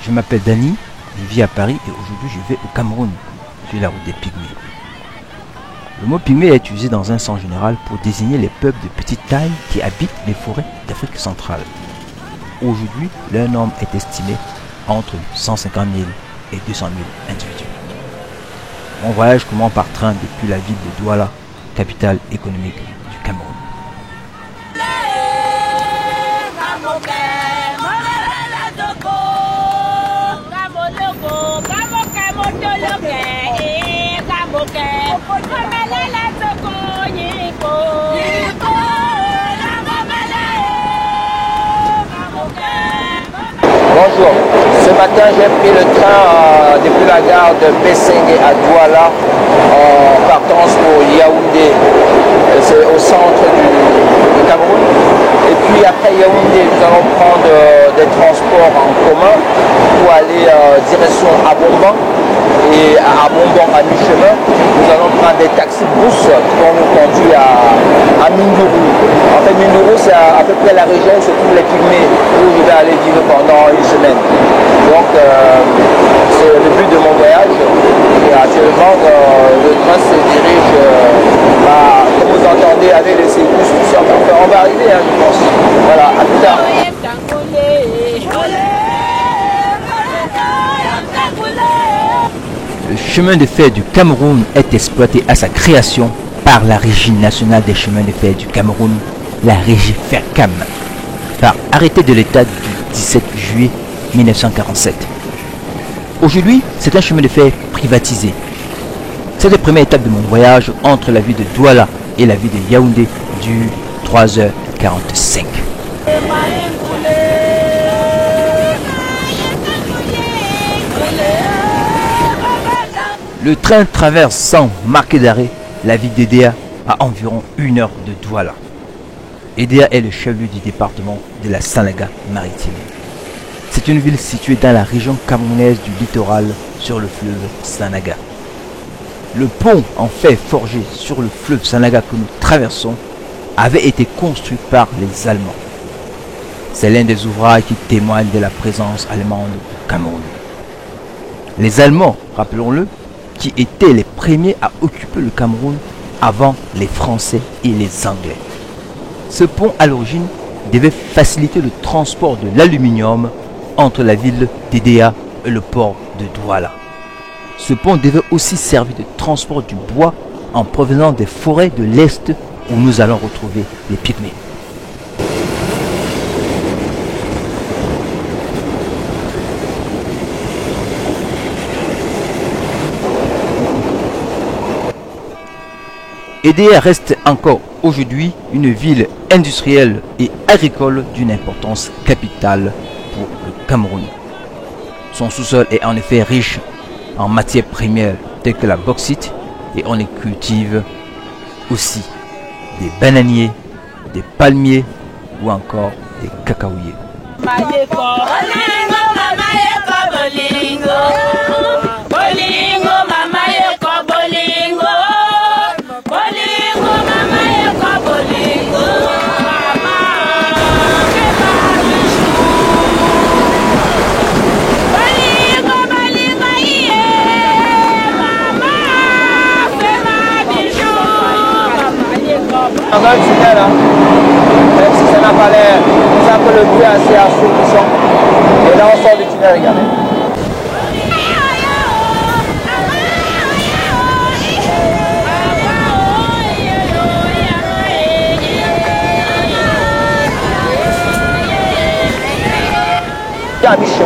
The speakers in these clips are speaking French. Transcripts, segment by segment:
Je m'appelle Dany, je vis à Paris et aujourd'hui je vais au Cameroun, sur la route des Pygmées. Le mot pygmée est utilisé dans un sens général pour désigner les peuples de petite taille qui habitent les forêts d'Afrique centrale. Aujourd'hui, leur nombre est estimé entre 150 000 et 200 000 individus. Mon voyage commence par train depuis la ville de Douala, capitale économique du Cameroun. Bonjour, ce matin j'ai pris le train depuis la gare de Bességué à Douala en partance pour Yaoundé, c'est au centre du Cameroun. Et puis après Yaoundé, nous allons prendre des transports en commun pour aller direction Abomban. Et à Abomban, à mi-chemin, nous allons prendre des taxis-bus qui vont nous conduire à Mindourou. En fait, Mindourou, c'est à peu près la région où se trouvent les Pygmées, où je vais aller vivre pendant une semaine. Donc, c'est le but de mon voyage. Et actuellement, le train se dirige, comme vous entendez, avec les sécurité, tout ça. On va arriver, je pense. Voilà, à plus tard. Le chemin de fer du Cameroun est exploité à sa création par la Régie nationale des chemins de fer du Cameroun, la Régie Fercam, par arrêté de l'État du 17 juillet 1947. Aujourd'hui, c'est un chemin de fer privatisé. C'est la première étape de mon voyage entre la ville de Douala et la ville de Yaoundé dure 3h45. Le train traverse sans marquer d'arrêt la ville d'Edea à environ 1 heure de Douala. Edea est le chef-lieu du département de la Sanaga maritime. C'est une ville située dans la région camerounaise du littoral sur le fleuve Sanaga. Le pont en fer forgé sur le fleuve Sanaga que nous traversons avait été construit par les Allemands. C'est l'un des ouvrages qui témoigne de la présence allemande au Cameroun. Les Allemands, rappelons-le, qui étaient les premiers à occuper le Cameroun avant les Français et les Anglais. Ce pont, à l'origine, devait faciliter le transport de l'aluminium entre la ville d'Edea et le port de Douala. Ce pont devait aussi servir de transport du bois en provenance des forêts de l'Est où nous allons retrouver les Pygmées. Edea reste encore aujourd'hui une ville industrielle et agricole d'une importance capitale pour le Cameroun. Son sous-sol est en effet riche en matières premières telles que la bauxite et on y cultive aussi des bananiers, des palmiers ou encore des cacaoyers. Dans un tunnel, même si ça n'a pas l'air, c'est un peu le bruit assez assourdissant. Et là on sort du tunnel, regardez.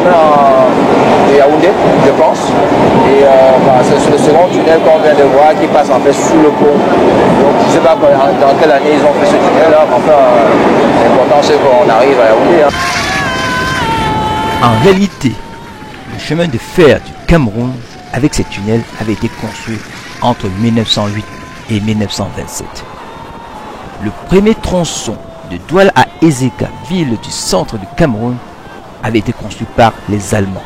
chemin de Yaoundé, je pense. Et c'est le second tunnel qu'on vient de voir qui passe en fait sous le pont. Donc je ne sais pas dans quelle année ils ont fait ce tunnel-là, mais enfin, l'important c'est qu'on arrive à Yaoundé. Hein. En réalité, le chemin de fer du Cameroun avec ces tunnels avait été construit entre 1908 et 1927. Le premier tronçon de Douala à Ezeka, ville du centre du Cameroun, avait été construit par les Allemands.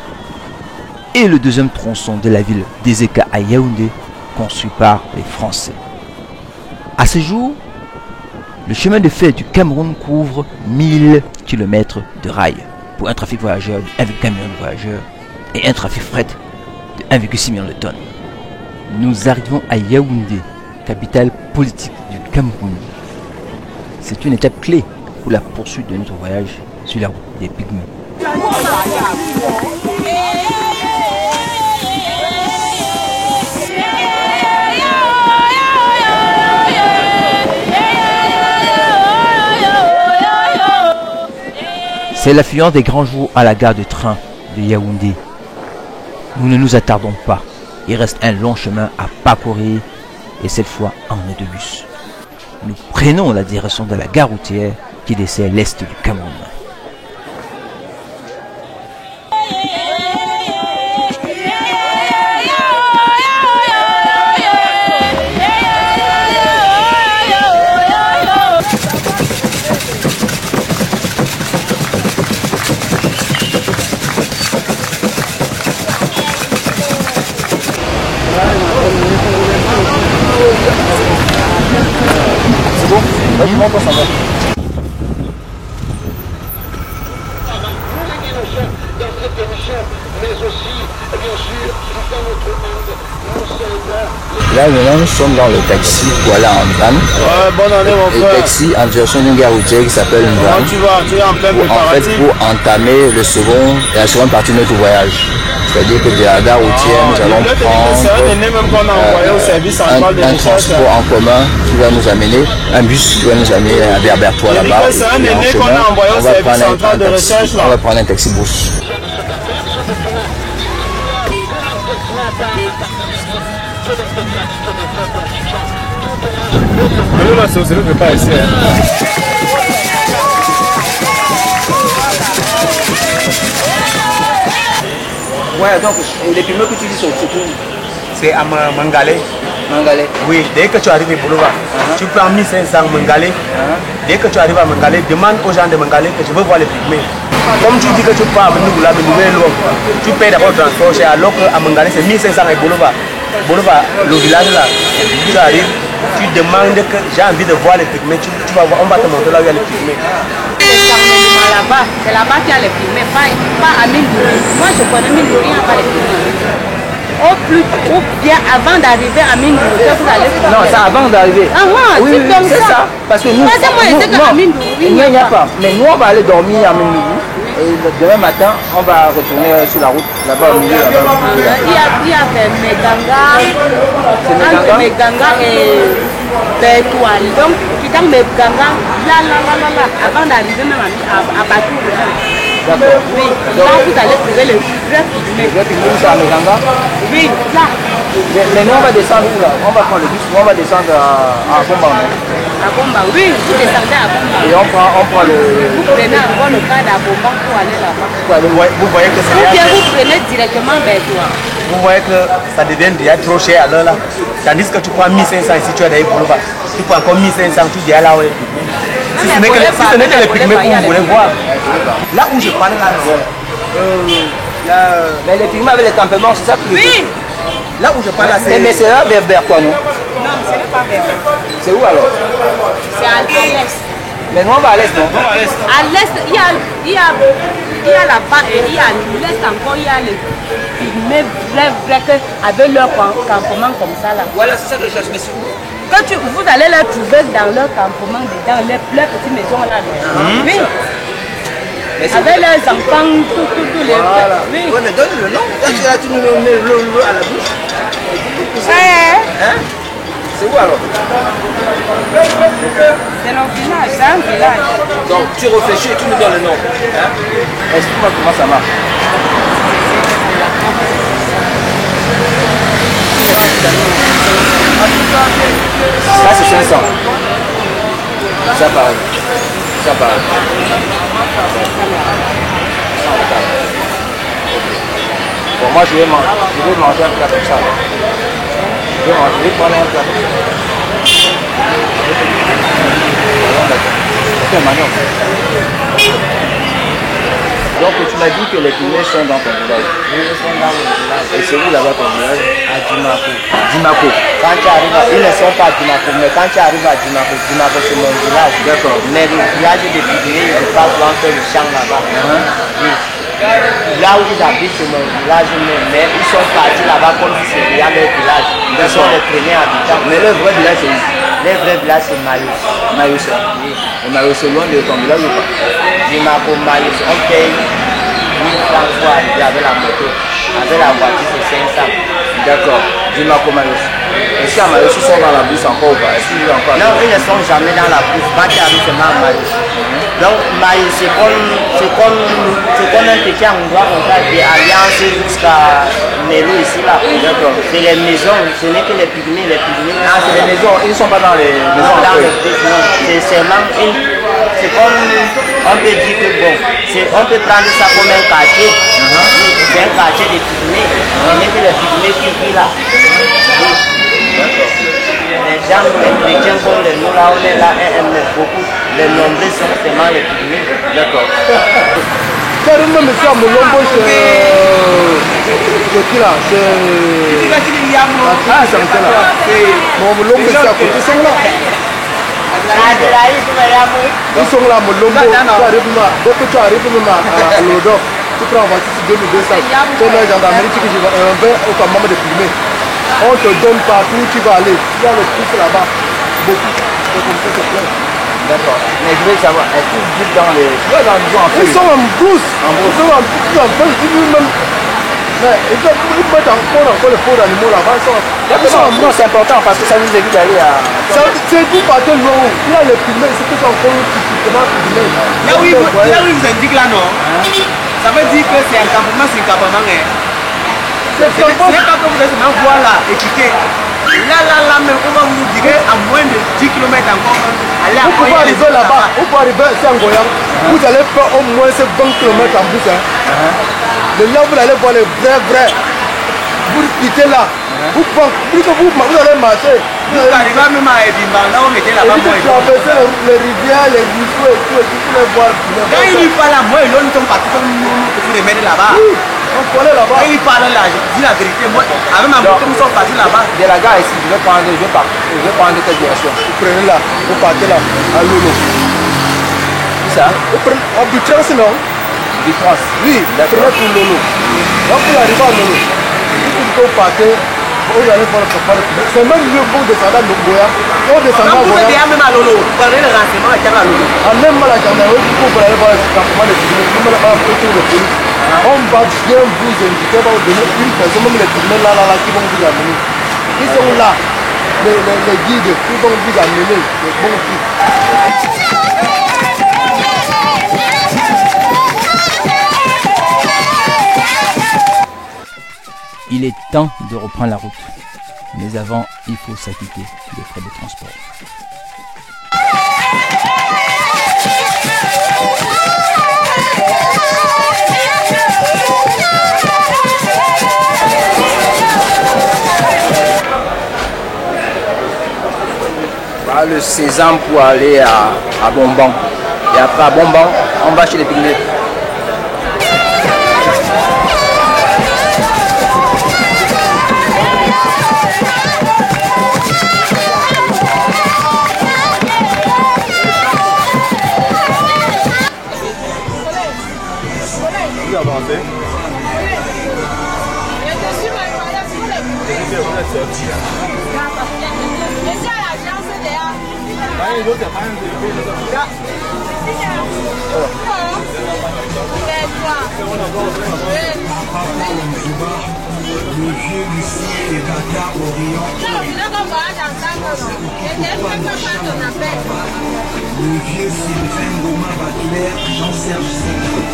Et le deuxième tronçon de la ville d'Ezeka à Yaoundé, construit par les Français. À ce jour, le chemin de fer du Cameroun couvre 1000 km de rails pour un trafic voyageur de 1,1 million de voyageurs et un trafic fret de 1,6 million de tonnes. Nous arrivons à Yaoundé, capitale politique du Cameroun. C'est une étape clé pour la poursuite de notre voyage sur la route des Pygmées. C'est l'affluence des grands jours à la gare de train de Yaoundé. Nous ne nous attardons pas. Il reste un long chemin à parcourir et cette fois en autobus. Nous prenons la direction de la gare routière qui dessert l'est du Cameroun. C'est bon? Vas-y, monte, ça va. Là maintenant nous sommes dans le taxi pour aller en van. Ouais, bonne année mon frère. Le taxi en direction d'une gare routière qui s'appelle une van. Tu es en plein préparatif. En fait pour entamer la seconde partie de notre voyage. C'est-à-dire que de la gare routière nous allons prendre un transport en commun qui va nous amener, un bus qui va nous amener à Berbertois là-bas. C'est un aîné qu'on a envoyé au service central de recherche là. On va prendre un taxi bus. Nous là c'est ne pas ici. Ouais, donc les piments que tu dis sont surtout. C'est à Mangalé. Mangalé. Oui, dès que tu arrives au boulevard, tu prends 1500 Mangalé. Dès que tu arrives à Mangalé, demande aux gens de Mangalé que je veux voir les pygmées. Comme tu dis que tu pars à Nougoula, tu payes d'abord le transport cher, alors qu'à Mangalé c'est 1500 et boulevard. Boulevard, le village là, tu arrives, tu demandes que j'ai envie de voir les pygmées, tu vas voir, on va te montrer là où il y a les pygmées. Là-bas, c'est là-bas qu'il y a les pygmées, pas à Mindouri. Moi je connais Mindouri, il n'y a pas les pygmées. Ou bien avant d'arriver à Mindouri, vous allez faire. Non, c'est avant d'arriver. Oui, c'est ça. Parce que nous, il n'y a pas. Mais nous, on va aller dormir à Mindouri. Et demain matin, on va retourner sur la route, là-bas au milieu. Il y a Meganga et Bétoile. Donc, tu t'en Meganga, là, avant d'arriver même à Batou. D'accord. Oui, là vous allez trouver le vrai pygmée. Le pygmée, c'est à Meganga? Oui, là. Mais nous, on va descendre où là? On va prendre le bus, on va descendre à Bomba. À Bomba, oui, vous descendez à Bomba. Et on prend le. Vous prenez encore le cadre à Bomba pour aller là-bas. Vous voyez que c'est. Ou bien vous prenez directement Bétoile. Vous voyez que ça devient déjà trop cher à l'heure là. Tandis que tu prends 1500 ici, tu es dans les boulevards. Tu prends encore 1500, tu dis là où. Si ce n'est que les pygmées que vous voulez voir. Là où je parle là. Mais les pygmées avec les campements, c'est ça que Oui. Là où je parle là, c'est. Mais c'est là Berber quoi, non? Non, ce n'est pas Berber. C'est où alors? C'est à l'est. Mais nous on va à l'est, non? À l'est, il y a là-bas et il y a à l'est encore, il y a les pygmées vrais avec leur campement comme ça là. Voilà, c'est ça que je cherche, mais c'est où? Quand vous allez les trouver dans leur campement, dans leurs petites maisons là. Oui. Avec leurs enfants, tous les. Voilà. Oui. Ouais, mais donne le nom. Là, tu nous mets le à la bouche. Hein? C'est où alors? C'est nos villages, c'est un village. Donc tu réfléchis et tu nous donnes le nom. Hein? Explique-moi comment ça marche. Ça c'est 500. Ça pareil. Ça pareil. Bon, moi je vais manger un plat comme ça. Je vais prendre un plat. C'est un manioc. Donc tu m'as dit que les poulets sont dans ton village. Oui, ils sont dans le village. Et c'est où là-bas ton village? À Dimako. Dimako. Quand tu arrives ils ne sont pas à Dimako, mais quand tu arrives à Dimako, Dimako c'est mon village. D'accord. Mais le village de Pygmées, je passe dans le champ là-bas. Oui. Là où ils habitent, c'est mon village, mais ils sont partis là-bas comme si c'était leur village. Ils sont les premiers habitants. Mais le vrai village c'est où? Le vrai village c'est Mayus. Mayus. Oui. Et Mayus c'est loin de ton village ou pas? Dimako, Mayus, on paye 1000 francs pour arriver avec la moto. Avec la voiture c'est 500. D'accord. Dimako Mayus. Est-ce qu'à Mayus ils sont dans la bus encore ou pas? Est-ce qu'ils vivent encore? Non, ils ne sont jamais dans la bouche. Quand tu arrives seulement à Mayus. Donc Mayus c'est comme un petit endroit comme ça de Alliance jusqu'à Melo ici là. D'accord. C'est les maisons, ce n'est que les pygmées. Ah, c'est les maisons, ils ne sont pas dans les maisons. Dans le pays, non. C'est seulement c'est comme, on peut dire que bon, on peut prendre ça comme un quartier. C'est un quartier de pygmées. Ce n'est que les pygmées qui vivent là. D'accord. Les gens, les chrétiens comme les nous là, on est là, beaucoup. Les nombreux sont seulement les pygmées. D'accord. Carrément, monsieur Molombo, c'est qui là? Ah, c'est là. Mon Molombo, c'est à côté, ils sont là. Ils sont là, Molombo. Tu arrives même à Lodo. Tu prends en voiture sur 2200. Tu es les gendarmerie, tu dis un verre au commandement de Pygmées. On te donne partout où tu vas aller. Il y a le plus là-bas. Beaucoup. C'est comme ça, c'est plein. D'accord. Mais je voulais savoir, est-ce qu'ils vivent dans les... Ils sont en brousse. Ils sont en brousse. Ils vivent même... Mais ils mettent encore les pauvres animaux là-bas. Ils sont en brousse. C'est important parce que ça nous évite d'aller à... C'est vous partez loin. Il y a les pygmées. C'est tout encore typiquement pygmées. Là où ils vous indiquent là, non? Ça veut dire que c'est un campement, c'est un campement. C'est pas que vous êtes maintenant voir là, équipé. Là, mais on va vous dire à moins de 10 km encore. Vous pouvez arriver là-bas, vous pouvez arriver ici en Goyang. Vous allez faire au moins 20 km en bus. Le là, vous allez voir les vrais. Vous quittez là. Vous allez marcher. Vous arrivez même à Ebimba, là on était là-bas. Vous traversez les rivières, les ruisseaux et tout, vous pouvez voir. Quand il n'y pas là, moi et l'autre, nous sommes partis comme nous pour les mettre là-bas. On peut aller là-bas. Quand il parle là, je dis la vérité. Moi, avec ma moto, nous sommes partis là-bas. De la gare ici, je vais prendre quelle direction? Vous prenez là, vous partez là, à Lolo. Où ça? Vous prenez à Butrans, non? Butrans. Oui, prenez pour Lolo. Quand vous arrivez à Lolo, vous partez, vous allez voir le préparer. C'est même mieux pour descendre à Loboya. On descend à Quand vous êtes Loboya. même à Lolo, vous prenez le renseignement à Lolo. En même la gendarmerie, vous pouvez aller voir le campement de Pygmées. Vous allez voir un peu de police. On va bien vous inviter, on va vous donner une personne, même les Pygmées là, qui vont vous amener. Ils sont là, les guides, ils vont vous amener, les bons guides. Il est temps de reprendre la route. Mais avant, il faut s'acquitter des frais de transport. Voilà le sésame pour aller à Bomban. Et après à Bomban, on va chez les Pygmées. Le vieux Lucie et Tata Orion. Le vieux Sylvain Goma Baclair, Jean-Serge Séguin.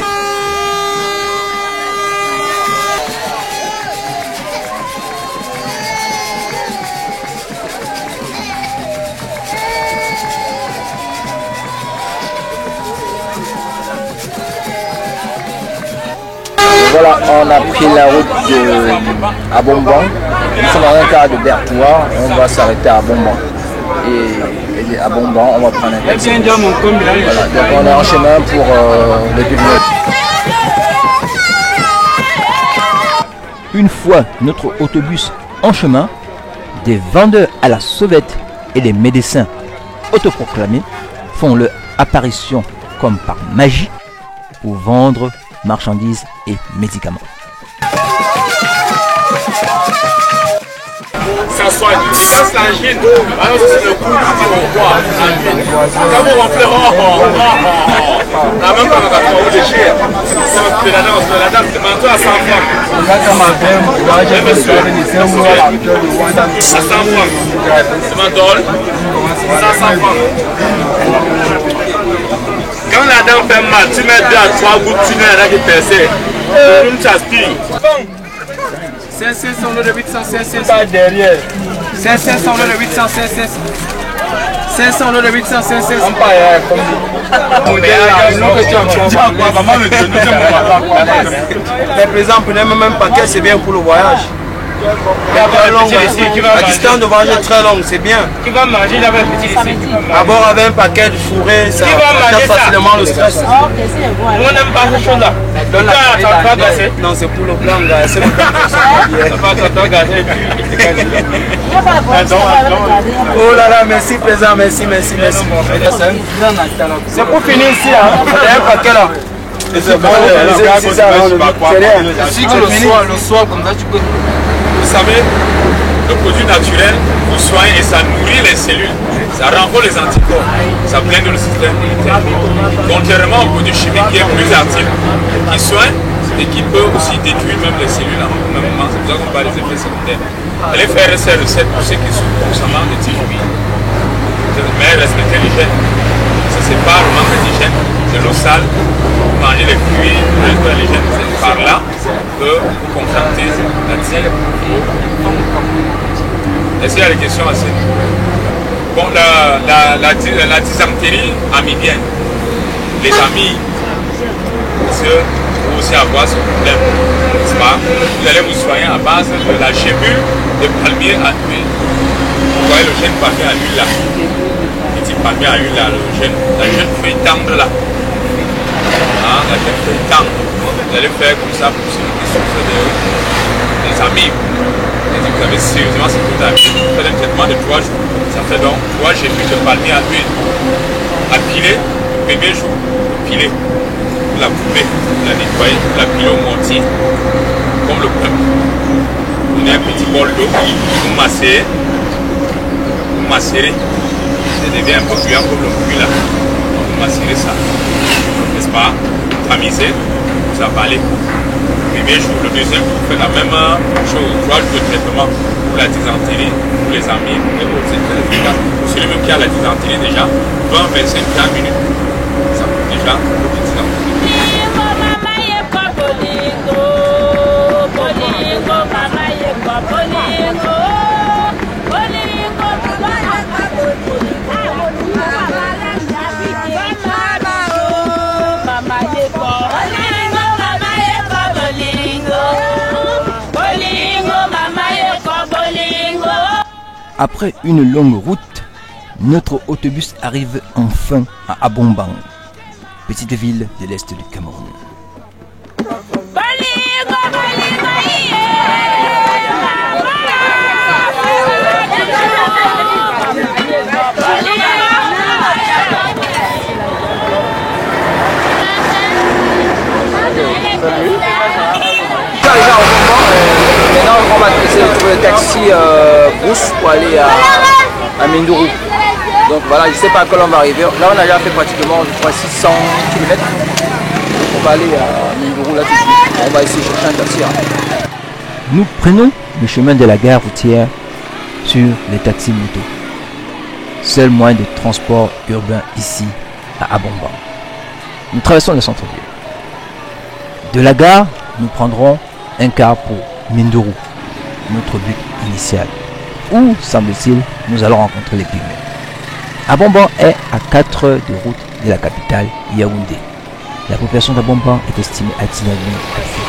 Voilà, on a pris la route à Bonbon. Nous sommes dans un cas de Bertois, on va s'arrêter à Bonbon. Et à Bonbon, on va prendre un taxi. Voilà, donc on est en chemin pour le Duvet. Une fois notre autobus en chemin, des vendeurs à la sauvette et des médecins autoproclamés font leur apparition comme par magie pour vendre marchandises et médicaments. Ça soigne, ça c'est l'angine. Alors c'est le coup du roi. Quand vous rentrez, la même quand on a trouvé les chiens, c'est la danse de manteau à 100 francs. À 100 francs. C'est ma dole. 100 francs. Quand la dent fait mal, tu mets 2 à 3 gouttes, tu n'as rien qui percer. Une t'aspire. 500 de 800, 500. Pas derrière. 500 de 800, 500 de 800, 500. On pas comme mais par exemple, même un paquet, c'est bien pour le voyage. La distance de voyage est très longue, c'est bien. Qui va manger avec un petit ici? D'abord, avec un paquet de fourré, ça tape facilement le stress. On n'aime pas ces choses-là. Non, c'est pour le plan gaz. Oh là là, merci président, merci. C'est pour finir ici, hein. Il y a un paquet là. C'est bon, c'est ça, le soir, comme ça, tu peux. Vous savez, le produit naturel vous soigne et ça nourrit les cellules. Ça renvoie les anticorps, ça blinde le système immunitaire. Contrairement au produit chimique qui est plus actif, qui soigne et qui peut aussi détruire même les cellules en même moment. C'est pour ça qu'on parle des effets secondaires. Allez faire ces recettes pour ceux qui souffrent constamment de typhus. Mais respecter l'hygiène. Ça c'est pas le manque d'hygiène, c'est l'eau sale. Manger les fruits, respecter l'hygiène. C'est par là que vous contractez la dysenterie. Est-ce qu'il y a des questions à ce niveau? Bon, la dysenterie amibienne, les amis, parce que vous aussi avoir ce problème, n'est-ce pas? Vous allez vous soigner à base de la gébule de palmier à huile. Vous voyez le jeune palmier à huile là, le petit palmier à huile là, la jeune feuille tendre là. Hein, la jeune feuille tendre. Vous allez faire comme ça pour ceux qui souffrent des amis. Vous avez sérieusement ce que vous avez. Vous faites un traitement de 3 jours. Ça fait donc 3 gélules de palmier à huile. À piler, le bébé joue, piler. Vous la coupez, vous la nettoyez, vous la pilez au mortier, comme le pain. Vous prenez un petit bol d'eau, vous massez, ça devient un peu bouillant comme le fruit là. Donc vous macérez ça, n'est-ce pas? Vous tamisez, vous avalez. Le premier jour, le deuxième, vous faites la même chose, 3 jours de traitement pour la dysenterie, pour les amis, pour les autres, c'est très efficace. Pour celui-même qui a la dysenterie déjà, 20-25 minutes, ça coûte déjà le dysenterie. Après une longue route, notre autobus arrive enfin à Abombang, petite ville de l'est du Cameroun. Maintenant, on va essayer de trouver le taxi brousse pour aller à Mindourou. Donc voilà, je ne sais pas à quand on va arriver. Là, on a déjà fait pratiquement, je crois, 600 km. Donc on va aller à Mindourou. là tout de suite. On va essayer de chercher un taxi. Nous prenons le chemin de la gare routière sur les taxis motos. Seul moyen de transport urbain ici à Abomban. Nous traversons le centre-ville. De la gare, nous prendrons un car pour Mindoro, notre but initial, où, semble-t-il, nous allons rencontrer les pygmées. Abomban est à 4 heures de route de la capitale Yaoundé. La population d'Abomban est estimée à 19 000 habitants.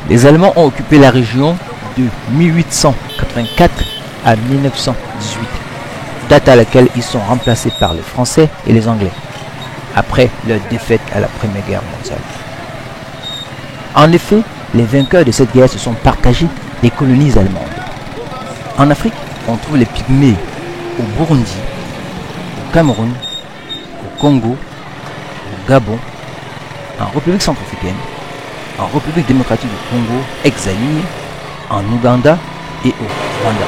Les Allemands ont occupé la région de 1884 à 1918, date à laquelle ils sont remplacés par les Français et les Anglais, après leur défaite à la Première Guerre mondiale. En effet, les vainqueurs de cette guerre se sont partagés les colonies allemandes. En Afrique, on trouve les Pygmées au Burundi, au Cameroun, au Congo, au Gabon, en République centrafricaine, en République démocratique du Congo, ex-Zaïre, en Ouganda et au Rwanda.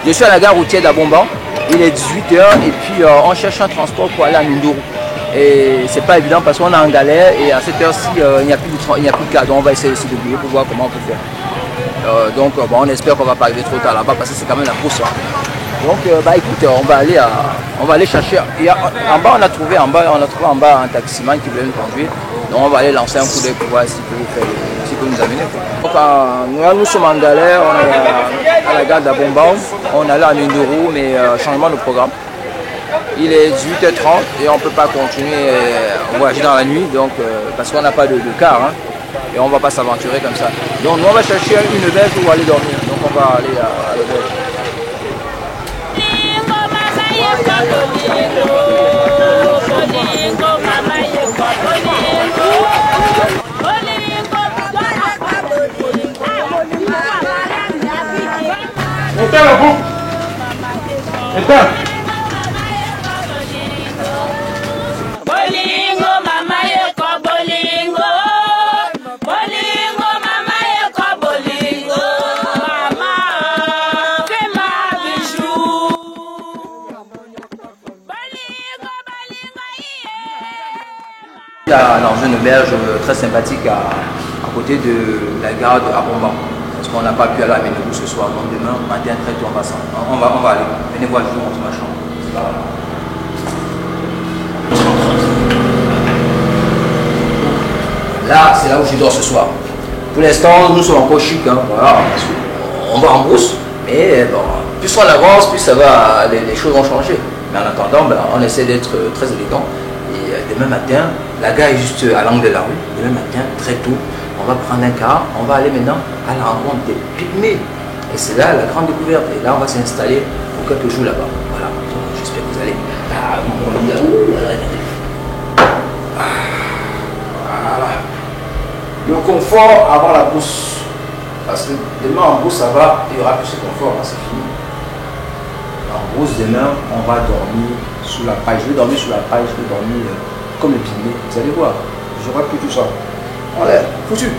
Je suis à la gare routière d'Abomban, il est 18 h et puis on cherche un transport pour aller à Mindoro. Et c'est pas évident parce qu'on est en galère et à cette heure-ci il n'y a plus de car, donc on va essayer aussi de bouger pour voir comment on peut faire. Donc bon, on espère qu'on va pas arriver trop tard là-bas parce que c'est quand même la course. Donc écoute, on va aller chercher. En bas on a trouvé en bas un taximan qui voulait nous conduire. Donc on va aller lancer un coup d'œil pour voir s'il peut nous amener. Donc nous sommes en galère, on est à la gare d'Abomban, on est allé à Mindoro, mais changement de programme. Il est 18h30 et on ne peut pas continuer à voyager dans la nuit, donc, parce qu'on n'a pas de car, hein, et on ne va pas s'aventurer comme ça. Donc nous on va chercher une auberge pour aller dormir, donc on va aller à l'auberge. Éteins la boucle. Éteins. Bolingo mama yeko bolingo. Bolingo mama yeko bolingo. Mama fais ma bijou. Bolingo bolingo Dans une auberge très sympathique à côté de la gare d'Abomban. Parce qu'on n'a pas pu aller à Mindoro ce soir, donc demain matin très tôt on va aller. Venez voir, je vous montre ma chambre. C'est pas grave. Là, c'est là où je dors ce soir. Pour l'instant, nous sommes encore chic, hein, voilà, on va en brousse, mais bon, plus on avance, plus ça va, les choses vont changer. Mais en attendant, on essaie d'être très élégant. Et demain matin, la gare est juste à l'angle de la rue. Demain matin, très tôt, on va prendre un car, on va aller maintenant à la rencontre des pygmées. Et c'est là la grande découverte. Et là, on va s'installer pour quelques jours là-bas. Voilà, j'espère que vous allez. Voilà. Le confort avant la brousse. Parce que demain en brousse, ça va, il y aura plus ce confort, hein, c'est fini. En brousse, demain, on va dormir sous la paille. Je vais dormir sous la paille, je vais dormir comme les pygmées. Vous allez voir, j'aurai plus tout ça. Allez, foutu.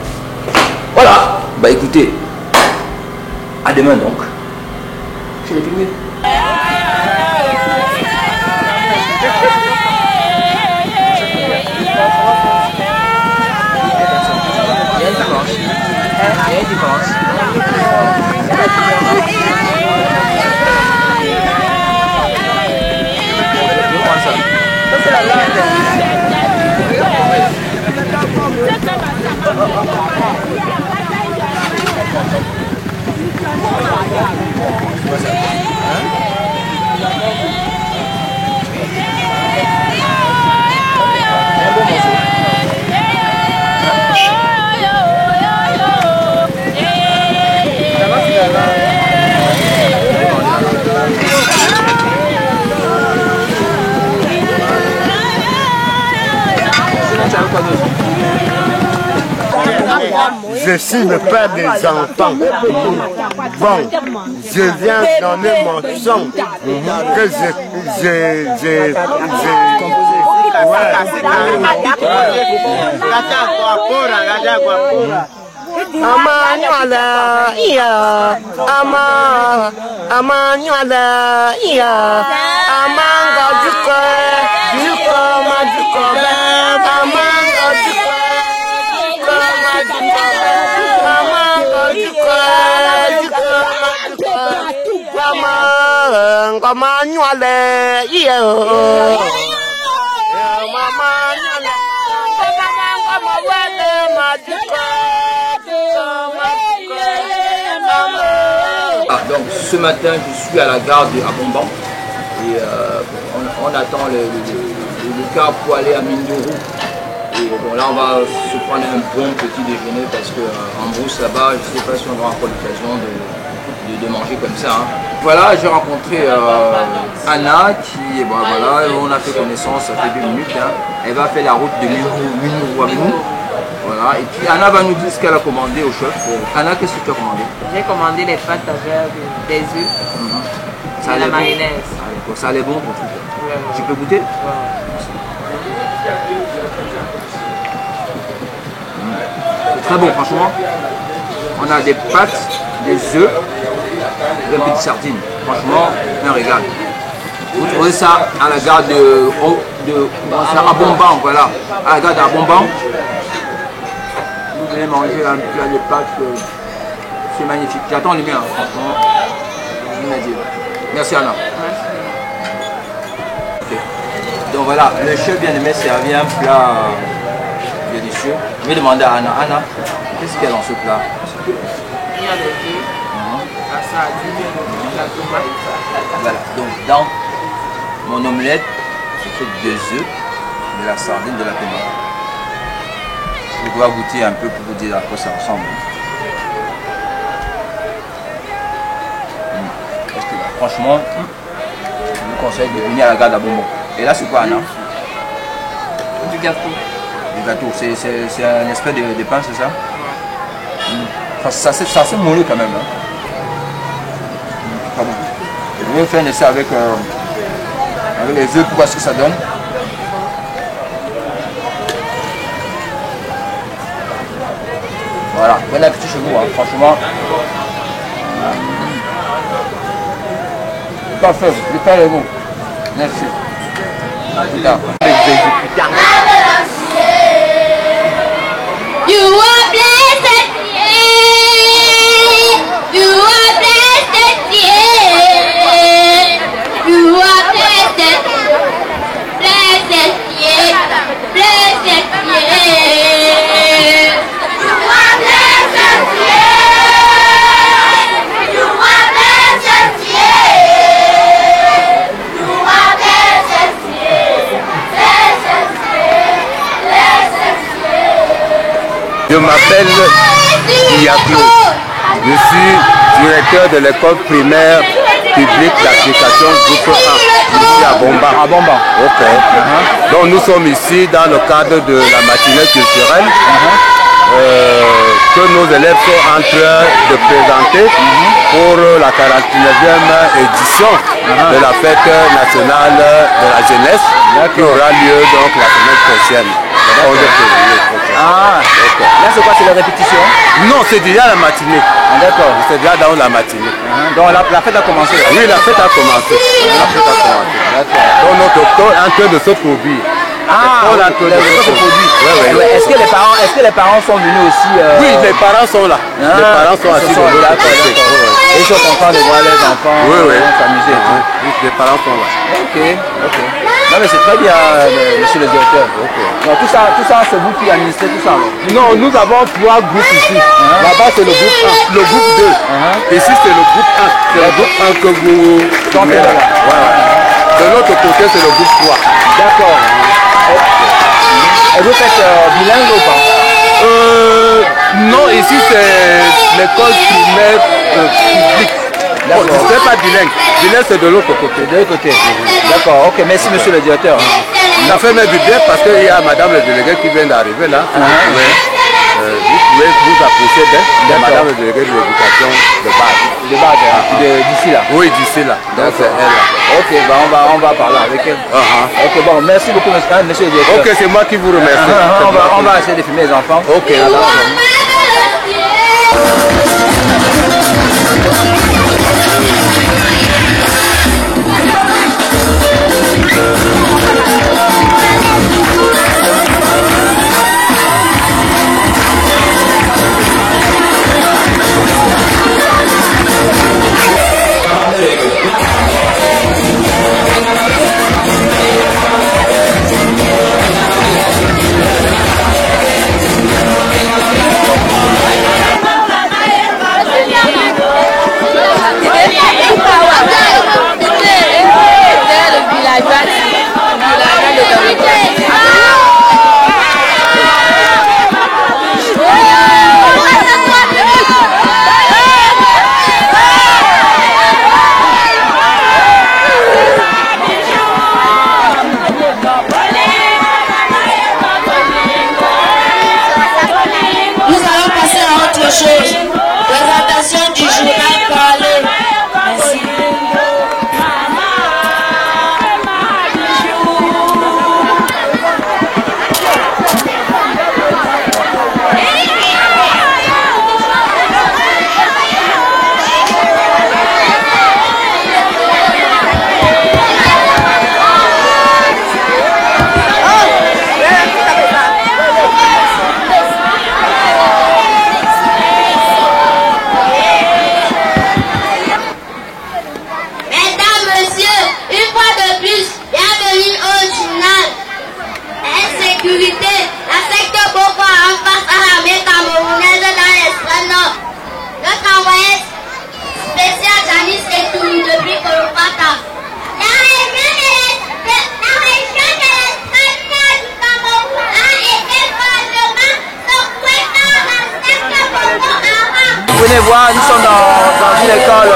Voilà. Bah écoutez, à demain donc. Chez les pygmées. Il y a une différence. Il y a une différence. Ça c'est la langue. je suis le père des enfants. Bon, je viens donner mon son que j'ai composé. Amanyala, iya, amanyala, iya, amanga juko, majuko, amanga juko, majuko, amanyala, iya, Donc ce matin je suis à la gare de Abomban et on attend le car pour aller à Mindoro. Et bon là on va se prendre un bon petit déjeuner parce qu'en brousse là-bas je ne sais pas si on aura encore l'occasion de manger comme ça. Hein. Voilà, j'ai rencontré Anna qui, bon, voilà, on a fait connaissance, ça fait 2 minutes. Hein. Elle va faire la route de Minourouamou. Voilà, et puis Anna va nous dire ce qu'elle a commandé au chef. Anna, qu'est-ce que tu as commandé? J'ai commandé les pâtes avec des œufs, ça la mayonnaise. Bon, ça allait bon pour tout. Ouais. Tu peux goûter? C'est très bon, franchement. On a des pâtes, des œufs et un peu de sardines. Franchement, un régal. Vous trouvez ça à la gare de Abomban, voilà. À la gare d'Abomban. Vous venez manger un plat de pâtes, c'est magnifique. J'attends les miens, franchement. Merci Anna. Okay. Donc voilà, le chef vient de me servir un plat délicieux. Je vais demander à Anna. Anna, qu'est-ce qu'il y a dans ce plat? Il y a des œufs, la sardine, la tomate. Voilà, donc dans mon omelette, c'est 2 œufs, de la sardine, de la tomate. Je dois goûter un peu pour vous dire à quoi ça ressemble. Franchement, je vous conseille de venir à la gare d'Abomban. Et là, c'est quoi, Anna? Du gâteau. Du gâteau, c'est un espèce de pain, c'est ça? Ça c'est moelleux quand même. Hein. Pas bon. Je vais faire un essai avec les œufs pour voir ce que ça donne. Voilà, bon appétit chez vous, hein. Franchement. Parfait, le pain est bon. Merci. You are blessed, yeah. You are blessed, yeah. You are blessed, blessed, yeah. Blessed, yeah. You are blessed, yeah. You are blessed, yeah. You are blessed, yeah. Je m'appelle Diaklo. Je suis directeur de l'école primaire publique d'application groupe 1 ici à Bomba. À Bomba. Ok. Donc nous sommes ici dans le cadre de la matinée culturelle que nos élèves sont en train de présenter pour la 49e édition de la fête nationale de la jeunesse qui aura lieu donc la semaine prochaine. Ah, là c'est quoi? C'est la répétition? Non, c'est déjà la matinée. D'accord. C'est déjà dans la matinée. Donc la fête a commencé? Oui, la fête a commencé. La fête a commencé. Donc notre école est en train de se produire. Ah, on a se produit. Est-ce que les parents sont venus aussi? Oui, les parents sont là. Les parents sont assis de l'autre côté. Et ils sont contents de voir les enfants s'amuser et tout. Oui, les parents sont là. Ok. Non mais c'est très bien, monsieur le directeur. Donc, tout ça c'est vous qui administrez tout ça? Non, nous avons 3 groupes ici. Là-bas c'est le groupe 1, le groupe 2. Ici c'est le groupe 1. C'est le groupe 1 que vous... De l'autre côté c'est le groupe 3. D'accord. Et vous faites bilingue ou pas? Non, ici c'est l'école primaire publique. Oh, ce n'est pas bilingue. Bilingue c'est de l'autre côté. De l'autre côté. D'accord, ok, merci monsieur le directeur. Ça fait même du bien parce qu'il y a madame le délégué qui vient d'arriver là. vous pouvez vous approcher de Madame le délégué de l'éducation de base. De base, d'ici là. Oui, d'ici là. Donc c'est elle là. Ok, bah on va parler avec elle. Ok, bon, merci beaucoup, monsieur le directeur. Ok, c'est moi qui vous remercie. On va essayer de filmer les enfants. Ok. Présentation du journal parlé. Merci. Venez voir, nous sommes dans une école,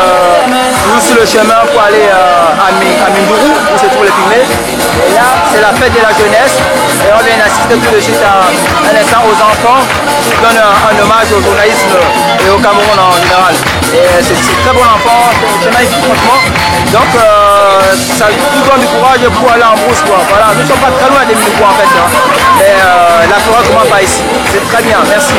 nous sur le chemin pour aller à Mindourou, où se trouvent les Pygmées. Et là, c'est la fête de la jeunesse. Et on vient d'assister tout de suite à un instant aux enfants qui donnent un hommage au journalisme et au Cameroun en général. Et c'est très bon enfant, c'est magnifique franchement. Donc ça nous donne du courage pour aller en brousse. Voilà, nous ne sommes pas très loin des Mindourou en fait. Hein. Mais la forêt commence par ici. C'est très bien, merci.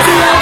Yeah.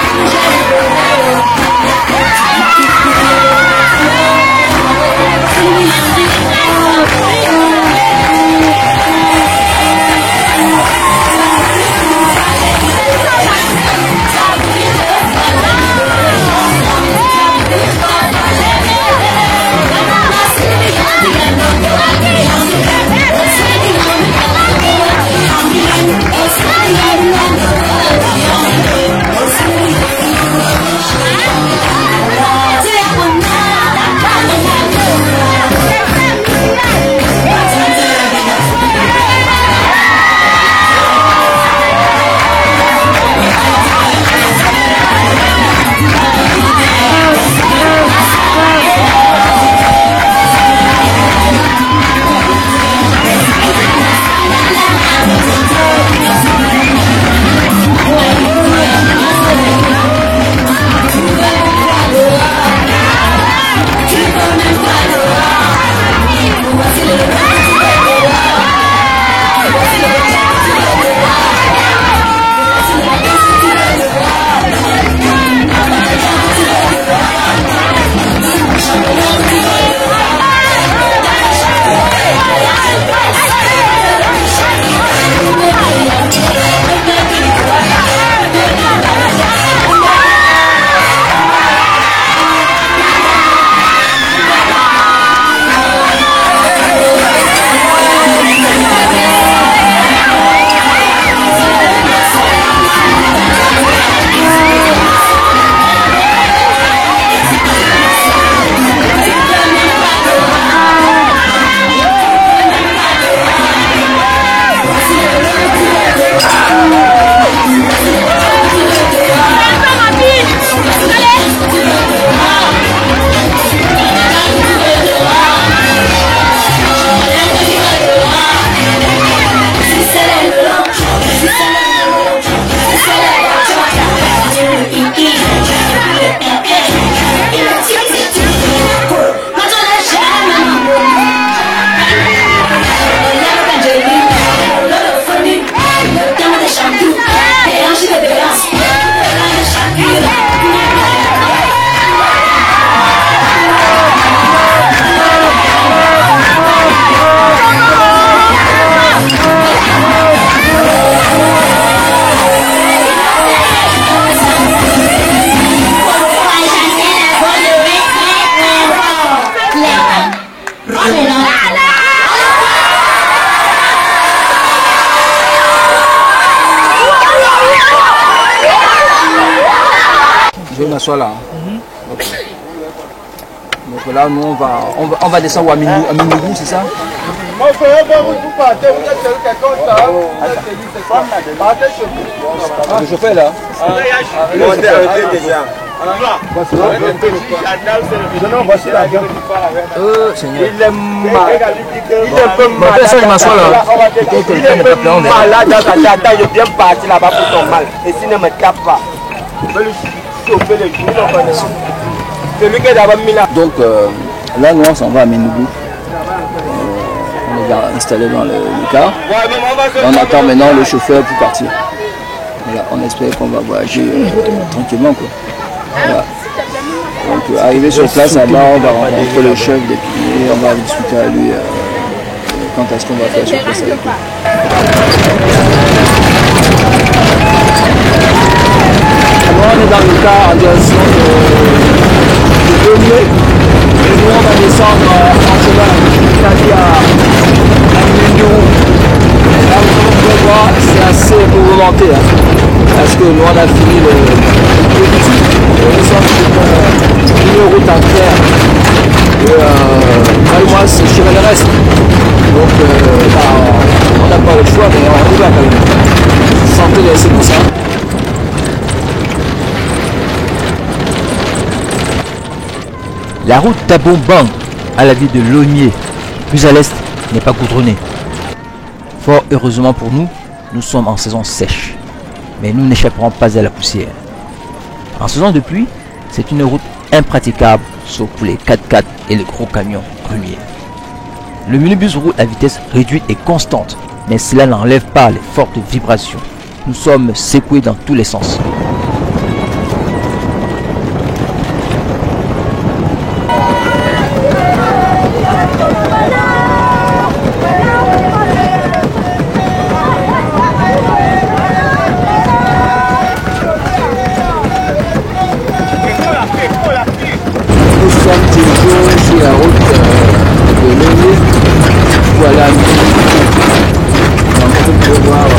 m'assois là. Okay. Donc là, nous, on va descendre à Mindourou, c'est ça? Le chauffeur là. Seigneur. Il est malade dans sa tête. Je viens partir là-bas pour ton mal. Et s'il ne me tape pas, je vais lui chauffer les genoux. Celui qui est d'abord mis là. Donc là, nous on s'en va à Mindourou. On est installé dans le car. On attend maintenant le chauffeur pour partir. Voilà, on espère qu'on va voyager tranquillement quoi. Voilà. Donc arrivé sur place là-bas, on va rencontrer le chef des piliers, on va discuter à lui quand est-ce qu'on va faire sur place avec lui. Alors on est dans le car en direction de Lomé. Et nous on va descendre en chemin, c'est-à-dire à Mindourou. Là comme vous pouvez voir, c'est assez mouvementé. Parce que nous on a fini le petit. Nous sommes sur une route en terre. Et moi c'est chemin de reste. Donc on n'a pas le choix, mais on y va quand même. Santé laisser comme ça. La route d'Abombang à la ville de Lognier, plus à l'est, n'est pas goudronnée. Fort heureusement pour nous, nous sommes en saison sèche. Mais nous n'échapperons pas à la poussière. En saison de pluie, c'est une route impraticable, sauf pour les 4x4 et les gros camions grumiers. Le minibus roule à vitesse réduite et constante, mais cela n'enlève pas les fortes vibrations. Nous sommes secoués dans tous les sens. Sur la route de Lognier, voilà, donc vous pouvez voir le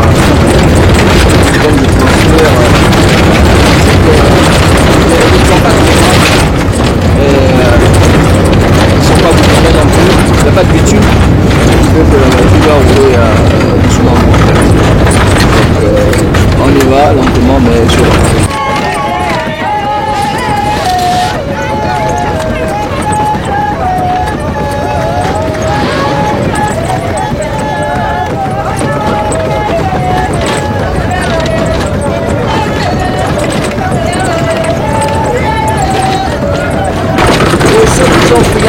système de transfert ils ne sont pas beaucoup non plus, il n'y a pas de bitume, donc la voiture va rouler doucement. Donc on y va lentement mais sûrement.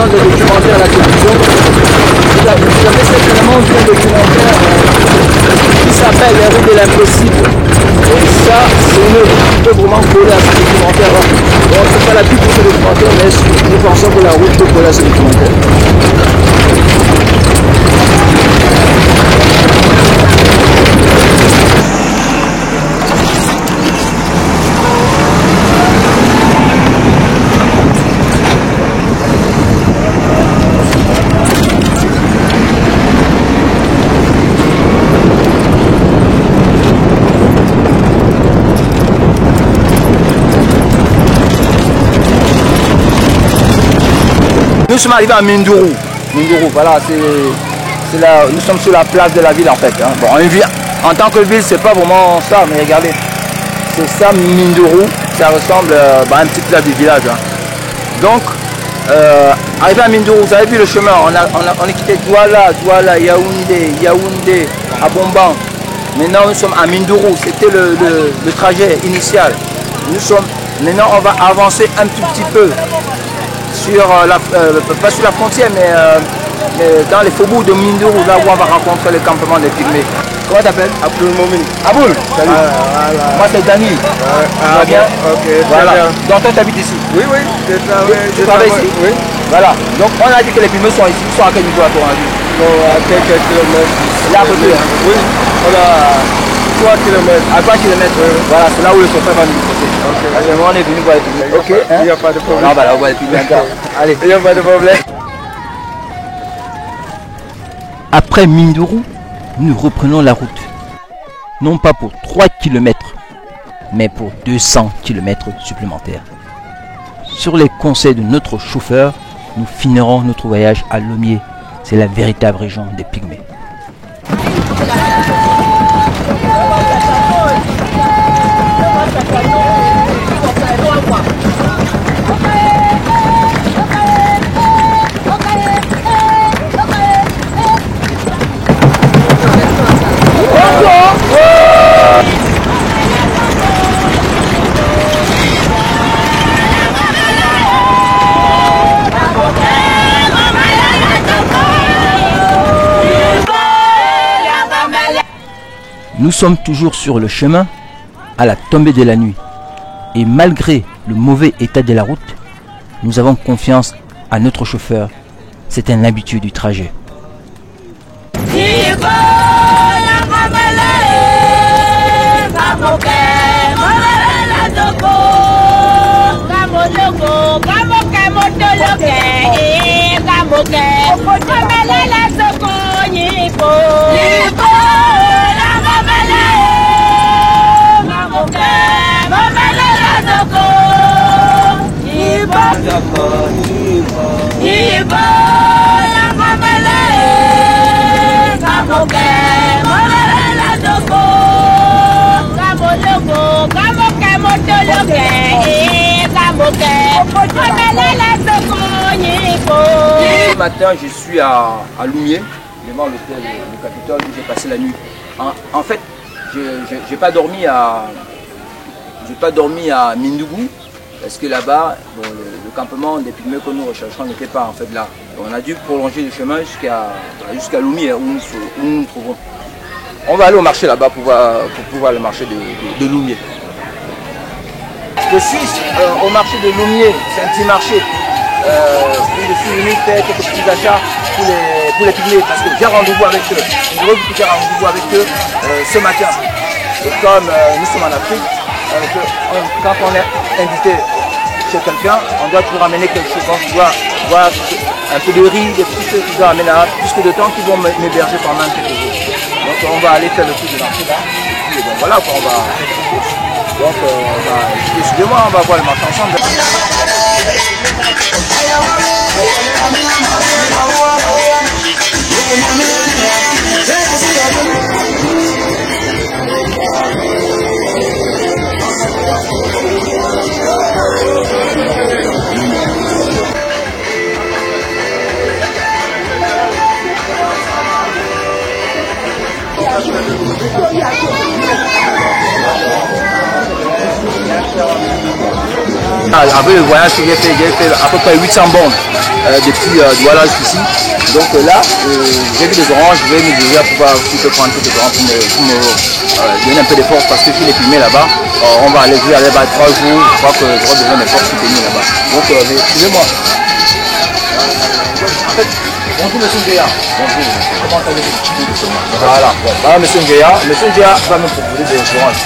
De documentaire à la télévision. Vous avez certainement vu un documentaire qui s'appelle Les routes de l'impossible. Et ça, c'est une route qui peut vraiment coller à ce documentaire. Bon, on ne fait pas la pub pour ce documentaire, mais nous pensons que la route peut coller à ce documentaire. Nous sommes arrivés à Mindourou. Mindourou, voilà, c'est là, nous sommes sur la place de la ville en fait. Hein. Bon, en tant que ville, c'est pas vraiment ça, mais regardez, c'est ça Mindourou, ça ressemble à un petit place du village. Hein. Donc, arrivé à Mindourou, vous avez vu le chemin, on a quitté Douala, Yaoundé, Abombang. Maintenant, nous sommes à Mindourou, c'était le trajet initial. Maintenant, on va avancer un tout petit peu. Sur pas sur la frontière, mais dans les faubourgs de Mindourou, là où on va rencontrer le campement des pygmées. Comment t'appelles? Aboul Momin. Aboul, salut. Voilà. Moi c'est Dani. Ça va bien? Ok, voilà. Bien. Donc toi tu habites ici? Oui, oui. Tu travailles ici? Oui. Voilà. Donc on a dit que les pygmées sont ici. Ils sont à quel niveau à ton avis? À quelques kilomètres. Là à côté? Oui. On a 3 kilomètres. À 3 kilomètres? Voilà, c'est là où le chauffeur va nous poser. Okay. On est venu voir les pygmées. Ok. Il n'y a pas de problème. Non, bah là on voit les pygmées. Allez. Il n'y a pas de problème. Après Mindourou, nous reprenons la route. Non pas pour 3 km, mais pour 200 km supplémentaires. Sur les conseils de notre chauffeur, nous finirons notre voyage à Lomié. C'est la véritable région des Pygmées. Nous sommes toujours sur le chemin à la tombée de la nuit. Et malgré le mauvais état de la route, nous avons confiance à notre chauffeur. C'est un habitué du trajet. Ce matin, je suis à Loumié, devant l'hôtel du Capitole où j'ai passé la nuit. En fait, je n'ai pas dormi à Mindougou, parce que là-bas, bon, le campement des Pygmées que nous recherchons n'était pas en fait là. Donc, on a dû prolonger le chemin jusqu'à Loumié, où nous nous trouvons. On va aller au marché là-bas pour voir le marché de Loumié. Je suis au marché de Loumié, c'est un petit marché. Où je suis venu faire quelques petits achats pour les Pygmées parce que j'ai rendez-vous avec eux. Je veux que j'ai rendez-vous avec eux ce matin. Et comme nous sommes en Afrique, quand on est invité chez quelqu'un, on doit toujours amener quelque chose. Donc, je dois voir un peu de riz, des petits choses que je dois amener là, plus de temps qu'ils vont m'héberger pendant quelques jours. Donc on va aller faire le tour du marché là. Et puis, bon, voilà quoi, on va. Donc excusez-moi, on va voir le marché ensemble. Avec le voyage que j'ai fait à peu près 800 bornes depuis Douala jusqu'ici. Donc là, j'ai vu des oranges, je vais me diriger à pouvoir prendre quelques oranges pour me donner un peu de force parce que je suis les Pygmées là-bas. On va aller jouer à là-bas 3 jours, je crois que j'aurai besoin de force pour tenir là-bas. Donc suivez-moi. En fait, bonjour monsieur Nguéa. Bonjour. Comment allez-vous? Voilà. Voilà monsieur Nguéa. Monsieur Nguéa va me proposer des oranges.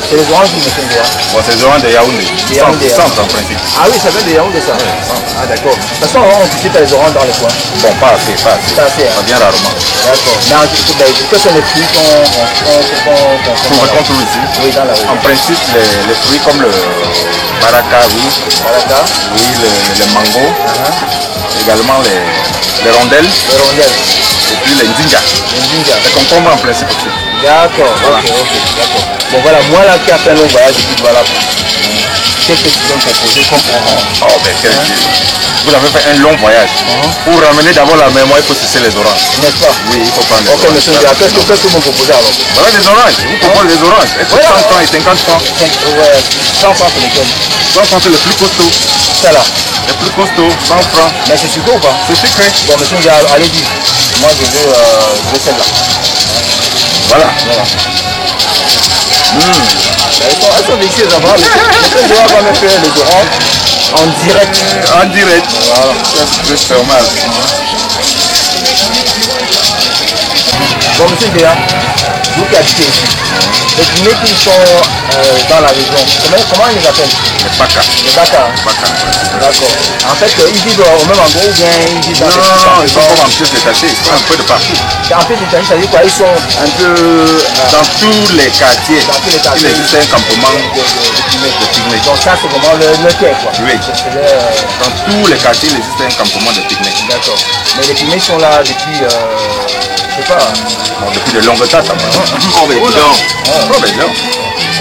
C'est les oranges de monsieur Nguéa. Bon, c'est les oranges de Yaoundé. Centre en principe. Ah oui, ça vient de Yaoundé ça. Oui, ah d'accord. De toute façon, on visite les oranges dans les coins. Bon, pas assez. Pas assez. Ça vient rarement. D'accord. Mais que sont les fruits qu'on rencontre ici? Oui, dans la rue. En principe, les fruits comme le baraka, oui. Baraka. Oui, le mango. Également les rondelles. Les rondelles. Et puis les ndinga. Les concombres en principe aussi. D'accord, voilà. Ok, d'accord. Bon voilà, moi là qui a fait un long voyage, et puis voilà. Qu'est-ce que tu peux me proposer comme orange? Oh ben quel vous avez fait un long voyage. Pour ramener d'abord la mémoire, il faut sucer les oranges. N'est-ce pas? Oui, il faut prendre les oranges. Ok monsieur Nguéa, qu'est-ce que vous me proposez alors? Voilà les oranges, je vous propose les oranges. Est-ce que 100 francs et 50 francs? 100 francs c'est lesquels? 100 francs c'est le plus costaud. Ça là? Le plus costaud, 100 francs. Mais c'est sucré ou pas? C'est sucré. Bon monsieur Nguéa, allez-y. Moi je veux celle-là. Voilà. Elles sont délicieuses à voir. Monsieur Nguéa va me faire les oranges en direct. En direct. Voilà. C'est mal. Bon Bon, monsieur Déa, vous qui habitez ici, les pygmées qui sont dans la région, comment ils les appellent? Les Baka. Les Baka. D'accord. En fait, ils vivent au même endroit ou bien ils vivent dans non, ils sont comme en pièces détachées, ils sont un peu de partout. En pièces détachées, ça veut dire quoi? Ils sont un peu dans tous les quartiers. Dans tous les quartiers. Il existe un campement de pygmées. Donc ça, c'est vraiment le quai, quoi. Oui. Dans tous les quartiers, il existe un campement de pygmées. D'accord. Mais les pygmées sont là depuis, je sais pas. Bon, depuis de longues dates. Oh, mais non. Oh, mais non.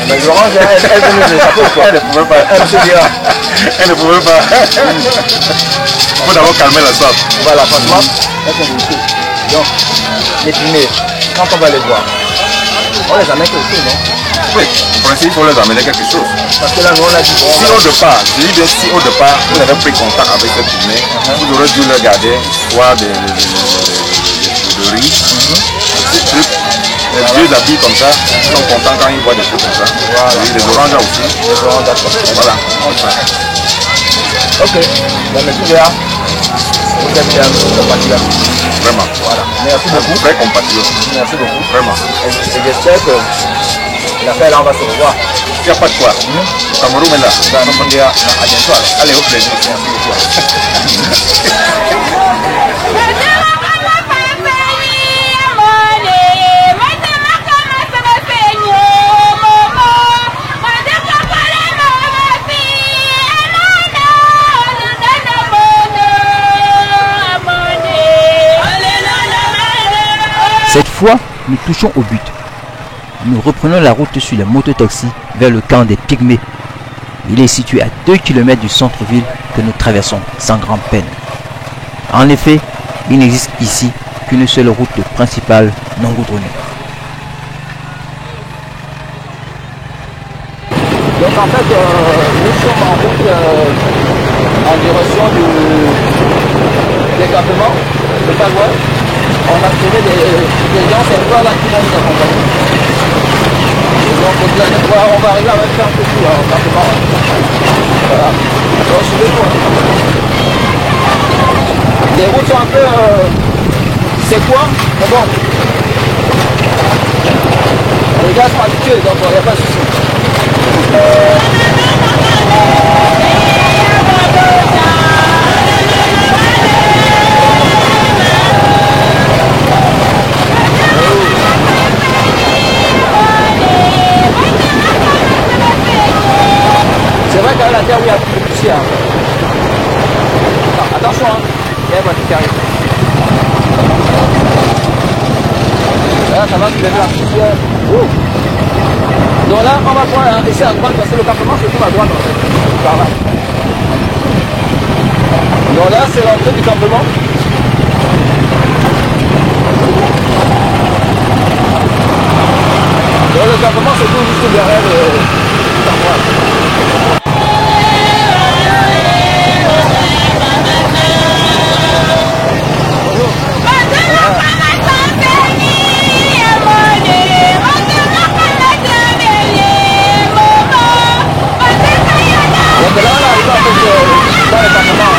Mais Laurence, elle veut nous échapper, quoi. Elle ne pouvait pas. Elle ne pouvait pas. Il faut d'abord calmer la sorte. Voilà, franchement, elles sont beaucoup. Donc, les pygmées, quand on va les voir, on les amène quelque chose, non? Oui, en principe, il faut les amener quelque chose. Parce que là, nous, on a dit... Si au départ, je dis bien si au départ, vous avez pris contact avec ces pygmées, vous aurez dû leur garder soit de riz, des trucs. Les vieux habits comme ça, ils sont contents quand ils voient des trucs comme ça. Voilà. Et les oranges aussi. Les oranges, d'accord. Voilà. Ok. Bien, merci Léa. Vous êtes bien compatriote. Vraiment. Voilà. Merci beaucoup. Très compatriote. Merci beaucoup. Vraiment. Et j'espère que l'affaire là, on va se revoir. Il n'y a pas de quoi. Cameroun est là. À bientôt. Allez, au plaisir. Merci beaucoup. Cette fois, nous touchons au but. Nous reprenons la route sur les mototaxis vers le camp des pygmées. Il est situé à 2 km du centre-ville que nous traversons sans grande peine. En effet, il n'existe ici qu'une seule route principale non goudronnée. Donc en fait, nous sommes en route en direction des campements de Pagouin. On a trouvé des gens, c'est toi là qui vont nous accompagner. Et donc on va arriver à faire un peu tout au campement. Voilà. Donc suivez-moi. Les routes sont un peu... c'est quoi? Mais bon. Les gars sont habitués, donc il n'y a pas de souci. C'est vrai qu'à la terre où il y a plus de poussière. Attention, hein. Il y a une voiture qui arrive. Là, ça va, tu lèves la poussière. Donc là, on va prendre ici à droite parce que le campement se trouve à droite. Par là. Donc là, c'est l'entrée du campement. Donc le campement se trouve juste derrière le campement. Donc là, on arrive en fait dans le campement.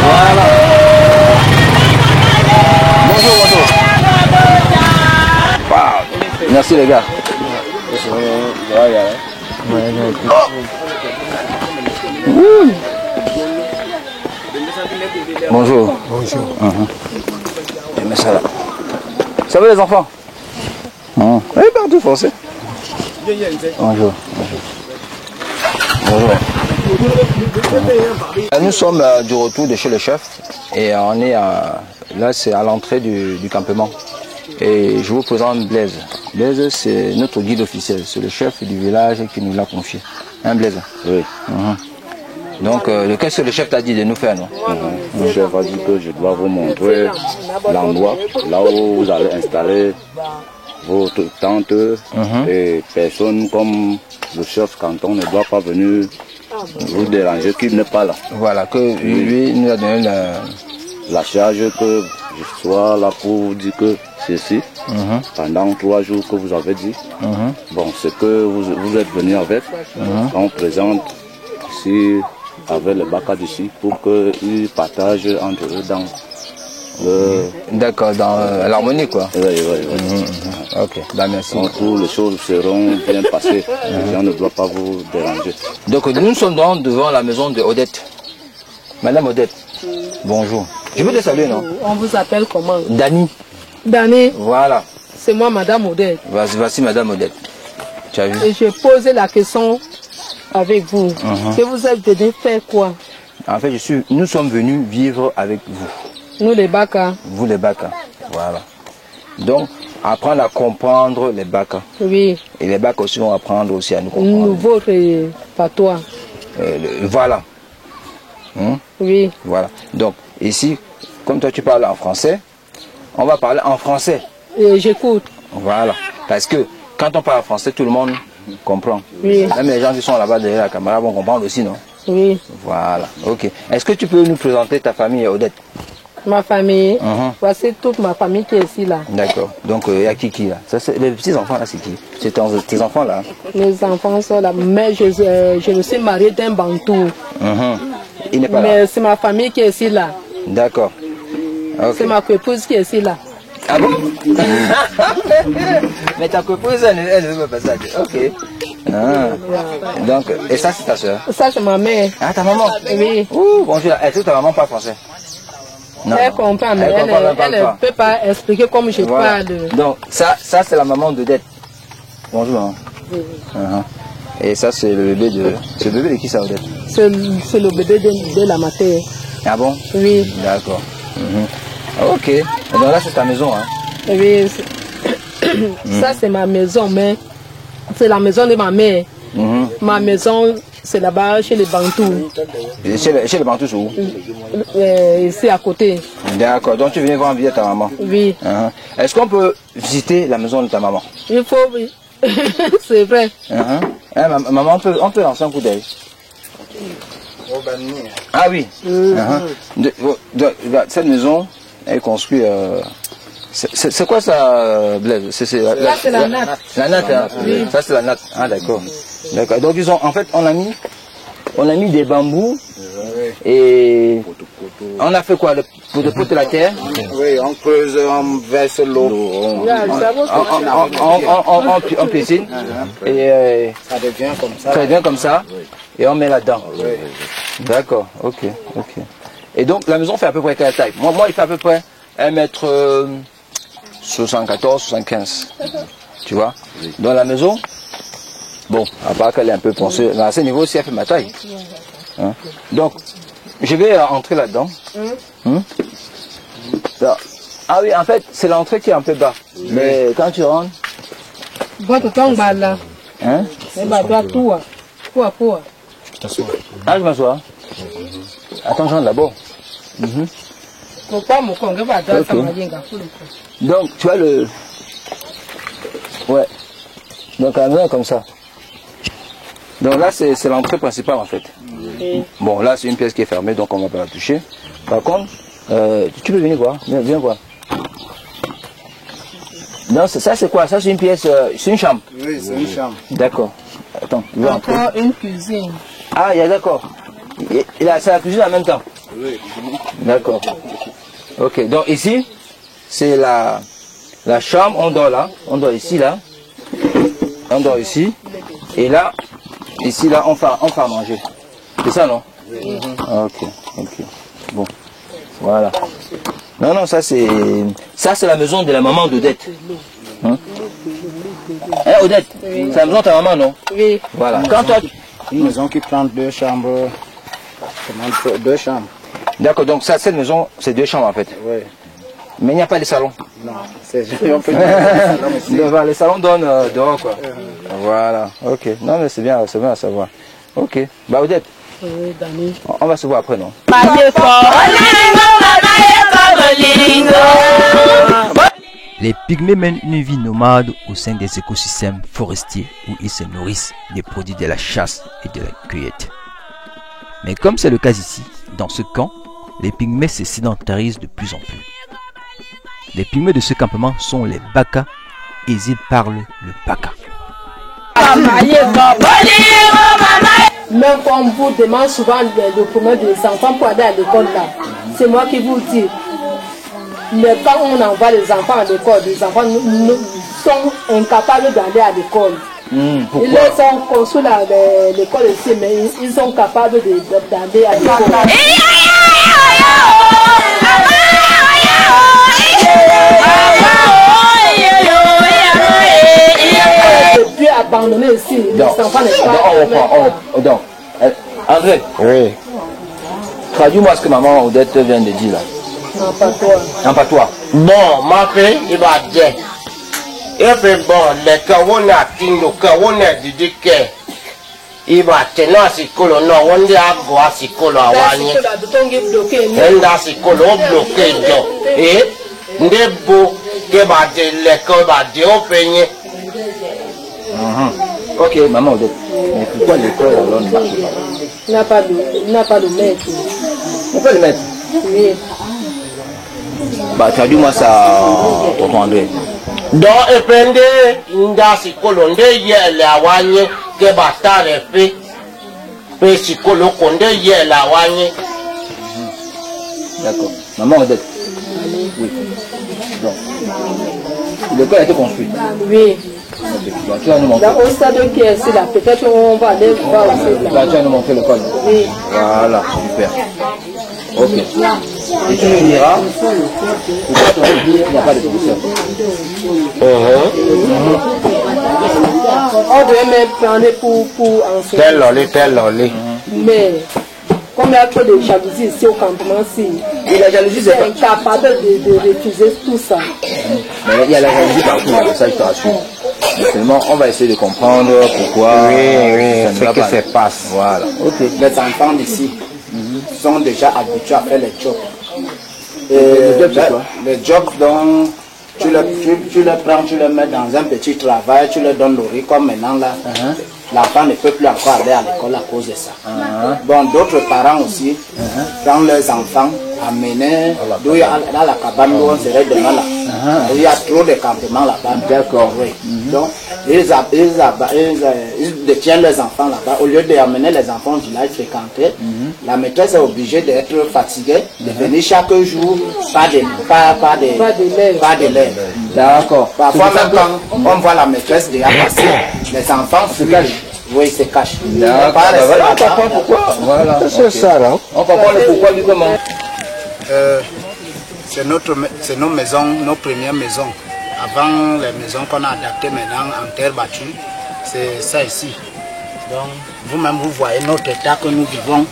Voilà. Bonjour, bonjour. Wow. Merci les gars. Bonjour. Bonjour. Aimez ça là. Ça va les enfants? Oui, partout français. Bonjour. Bonjour. Nous sommes du retour de chez le chef et on est là, c'est à l'entrée du campement. Et je vous présente Blaise. Blaise, c'est notre guide officiel, c'est le chef du village qui nous l'a confié. Hein, Blaise? Oui. Donc, qu'est-ce que le chef t'a dit de nous faire, non? Le chef a dit que je dois vous montrer l'endroit, là où vous allez installer votre tente et personne comme le chef canton ne doit pas venir vous déranger, qu'il n'est pas là. Voilà, que lui nous a donné la charge que je sois là pour vous dire que ceci, pendant 3 jours que vous avez dit, bon, c'est que vous êtes venu avec, on présente ici avec les Baka d'ici pour qu'ils partagent entre eux dans le... D'accord, dans l'harmonie quoi. Oui, oui. Ok, bah merci. Donc toutes les choses seront bien passées. On ne doit pas vous déranger. Donc nous sommes donc devant la maison de Odette. Madame Odette, bonjour. Je veux te saluer, non? On vous appelle comment? Dani. Dani. Voilà. C'est moi, Madame Odette. Voici Madame Odette. Tu as vu? Et j'ai posé la question avec vous. Que vous êtes venu faire quoi? En fait, nous sommes venus vivre avec vous. Nous les Baka. Vous les Baka. Voilà. Donc, apprendre à comprendre les Baka. Oui. Et les Baka aussi vont apprendre aussi à nous comprendre. Votre patois. Voilà. Oui. Voilà. Donc, ici, comme toi tu parles en français, on va parler en français. Et j'écoute. Voilà. Parce que quand on parle en français, tout le monde comprend. Oui. Même les gens qui sont là-bas derrière la caméra vont comprendre aussi, non? Oui. Voilà. Ok. Est-ce que tu peux nous présenter ta famille, Odette? Ma famille. Voici toute ma famille qui est ici là. D'accord. Donc il y a qui là? Ça, les petits enfants là, c'est qui? C'est tes enfants là? Les enfants sont là. Mais je me suis mariée d'un Bantou. Il n'est pas là. Mais c'est ma famille qui est ici là. D'accord. Okay. C'est ma épouse qui est ici là. Ah bon? Mais ta épouse, elle ne veut pas ça. Ok. Donc, et ça c'est ta soeur? Ça c'est ma mère. Ah, ta maman? Oui. Ouh, bonjour. Est-ce que ta maman parle français? Non, elle comprend, mais elle ne peut pas expliquer comme je parle. Donc, ça c'est la maman de Dette. Bonjour. Hein. Et ça, c'est le bébé de... C'est le bébé de qui ça, Odette? C'est le bébé de la mater. Ah bon? Oui. D'accord. Ok. Et donc là, c'est ta maison, hein? Oui. Ça, c'est ma maison, mais c'est la maison de ma mère. Ma maison, c'est là-bas, chez les Bantous. Chez les Bantous, où? Ici, à côté. D'accord. Donc, tu venais voir visiter ta maman? Oui. Est-ce qu'on peut visiter la maison de ta maman? Il faut, oui. C'est vrai. Maman, on peut lancer un coup d'œil. Ah oui. Cette maison est construite... c'est quoi ça, Blaise? Là, c'est la natte. La natte, hein? Oui. Ça, c'est la natte. Ah, d'accord. D'accord. Donc, en fait, on a mis des bambous et on a fait quoi? De la terre? Oui, on creuse, on verse l'eau. On piscine et ça devient comme ça. Ça devient comme ça et on met là-dedans. D'accord, ok. Et donc la maison fait à peu près quelle taille? Moi il fait à peu près 1m74, 75. Tu vois? Dans la maison, bon, à part qu'elle est un peu pensée, à ce niveau aussi elle fait ma taille. Donc, je vais entrer là-dedans. Ah oui, en fait, c'est l'entrée qui est un peu bas. Mais quand tu rentres... là. Hein? Ah, je m'assois. Attends, je rentre d'abord. Donc, tu vois le... Ouais. Donc, la maison est comme ça. Donc là, c'est l'entrée principale en fait. Bon, là, c'est une pièce qui est fermée, donc on ne va pas la toucher. Par contre, tu peux venir voir. Viens voir. Non, ça c'est quoi? Ça c'est une pièce, c'est une chambre. Oui, c'est une chambre. D'accord. Attends, je vais entrer. Encore une cuisine. Ah, il y a d'accord. C'est la cuisine en même temps. Oui. D'accord. Ok, donc ici, c'est la chambre, on dort là. On dort ici, là. On dort ici. Et là, ici, là, on fait à manger. C'est ça, non? Oui. Ok. Bon, voilà. Non, ça c'est la maison de la maman d'Odette. Odette, c'est la maison de ta maman, non? Oui. Voilà. Quand toi... Une maison qui prend 2 chambres. 2 chambres. D'accord, donc cette maison, c'est 2 chambres en fait. Oui. Mais il n'y a pas de salon. Non, c'est on peut dire les salons donnent dehors quoi. Voilà, ok. Non mais c'est bien à savoir. Ok. Bah Odette, on va se voir après, non? Les pygmées mènent une vie nomade au sein des écosystèmes forestiers où ils se nourrissent des produits de la chasse et de la cueillette. Mais comme c'est le cas ici, dans ce camp, les pygmées se sédentarisent de plus en plus. Les pygmées de ce campement sont les Baka et ils parlent le Baka. Même quand on vous demande souvent le document des enfants pour aller à l'école là, c'est moi qui vous dis. Mais quand on envoie les enfants à l'école, les enfants sont incapables d'aller à l'école. Pourquoi? Ils sont construits l'école ici, mais ils sont capables d'aller à l'école. Depuis abandonné ici, les enfants n'est pas. Donc, André, oui. Traduis-moi ce que maman Odette vient de dire là. En patois. En patois. Bon, ma fille, il va dire. Et puis bon, les kawon a tingo, kawon a dit que il va tenir si colo, non, on dit à boire si colo à wani. Enda si colo bloqué donc. Et, ndebo, que va dire les kawon va dire au peigné. Ok, maman Odette. Mais pourquoi l'école alors ne marche pas? Il n'a pas de maître. On peut le mettre? Oui. Bah, traduis-moi ça, tonton André. Donc, et puis, nda si colo, nde yé la wani, que va t'arrêter. Puis si colo, qu'on de yé la wani. D'accord. Maman Odette. Oui. Donc, l'école a été construite. Oui. Okay. Bah, tu vas nous montrer. Là, au stade qui est ici, là, peut-être on va aller voir aussi. Bah, tu vas nous montrer l'école. Oui. Voilà, super. Ok. Et tu nous diras, pourquoi tu dis qu'il n'y a pas de professeur? On devait même prendre pour enseigner. Tel lolé. Mais, comme il y a trop de jalousie ici au campement-ci, et la jalousie, c'est incapable de refuser tout ça. Mais il y a la jalousie partout, ça je te rassure. Mais seulement, on va essayer de comprendre pourquoi. Oui, ce qui se passe. Voilà. Ok. Les enfants d'ici sont déjà habitués à faire les jobs. Les jobs dont tu les prends, tu les mets dans un petit travail, tu leur donnes le riz, comme maintenant là. L'enfant ne peut plus encore aller à l'école à cause de ça. Bon, d'autres parents aussi, quand leurs enfants amenaient dans la cabane où on serait demain là, il y a trop de campements là-bas. D'accord. Oui. Donc, ils détiennent les enfants là-bas. Au lieu d'amener les enfants du village fréquenter, la maîtresse est obligée d'être fatiguée, de venir chaque jour, pas d'élèves. D'accord. Parfois, même quand on voit la maîtresse déjà passer, les enfants se cachent. Oui, se cachent. D'accord. Voilà, on comprend pourquoi. Voilà. C'est ça, là. On comprend le pourquoi du comment. C'est nos maisons, nos premières maisons. Avant les maisons qu'on a adaptées maintenant en terre battue, c'est ça ici. Donc, vous-même, vous voyez notre état que nous vivons.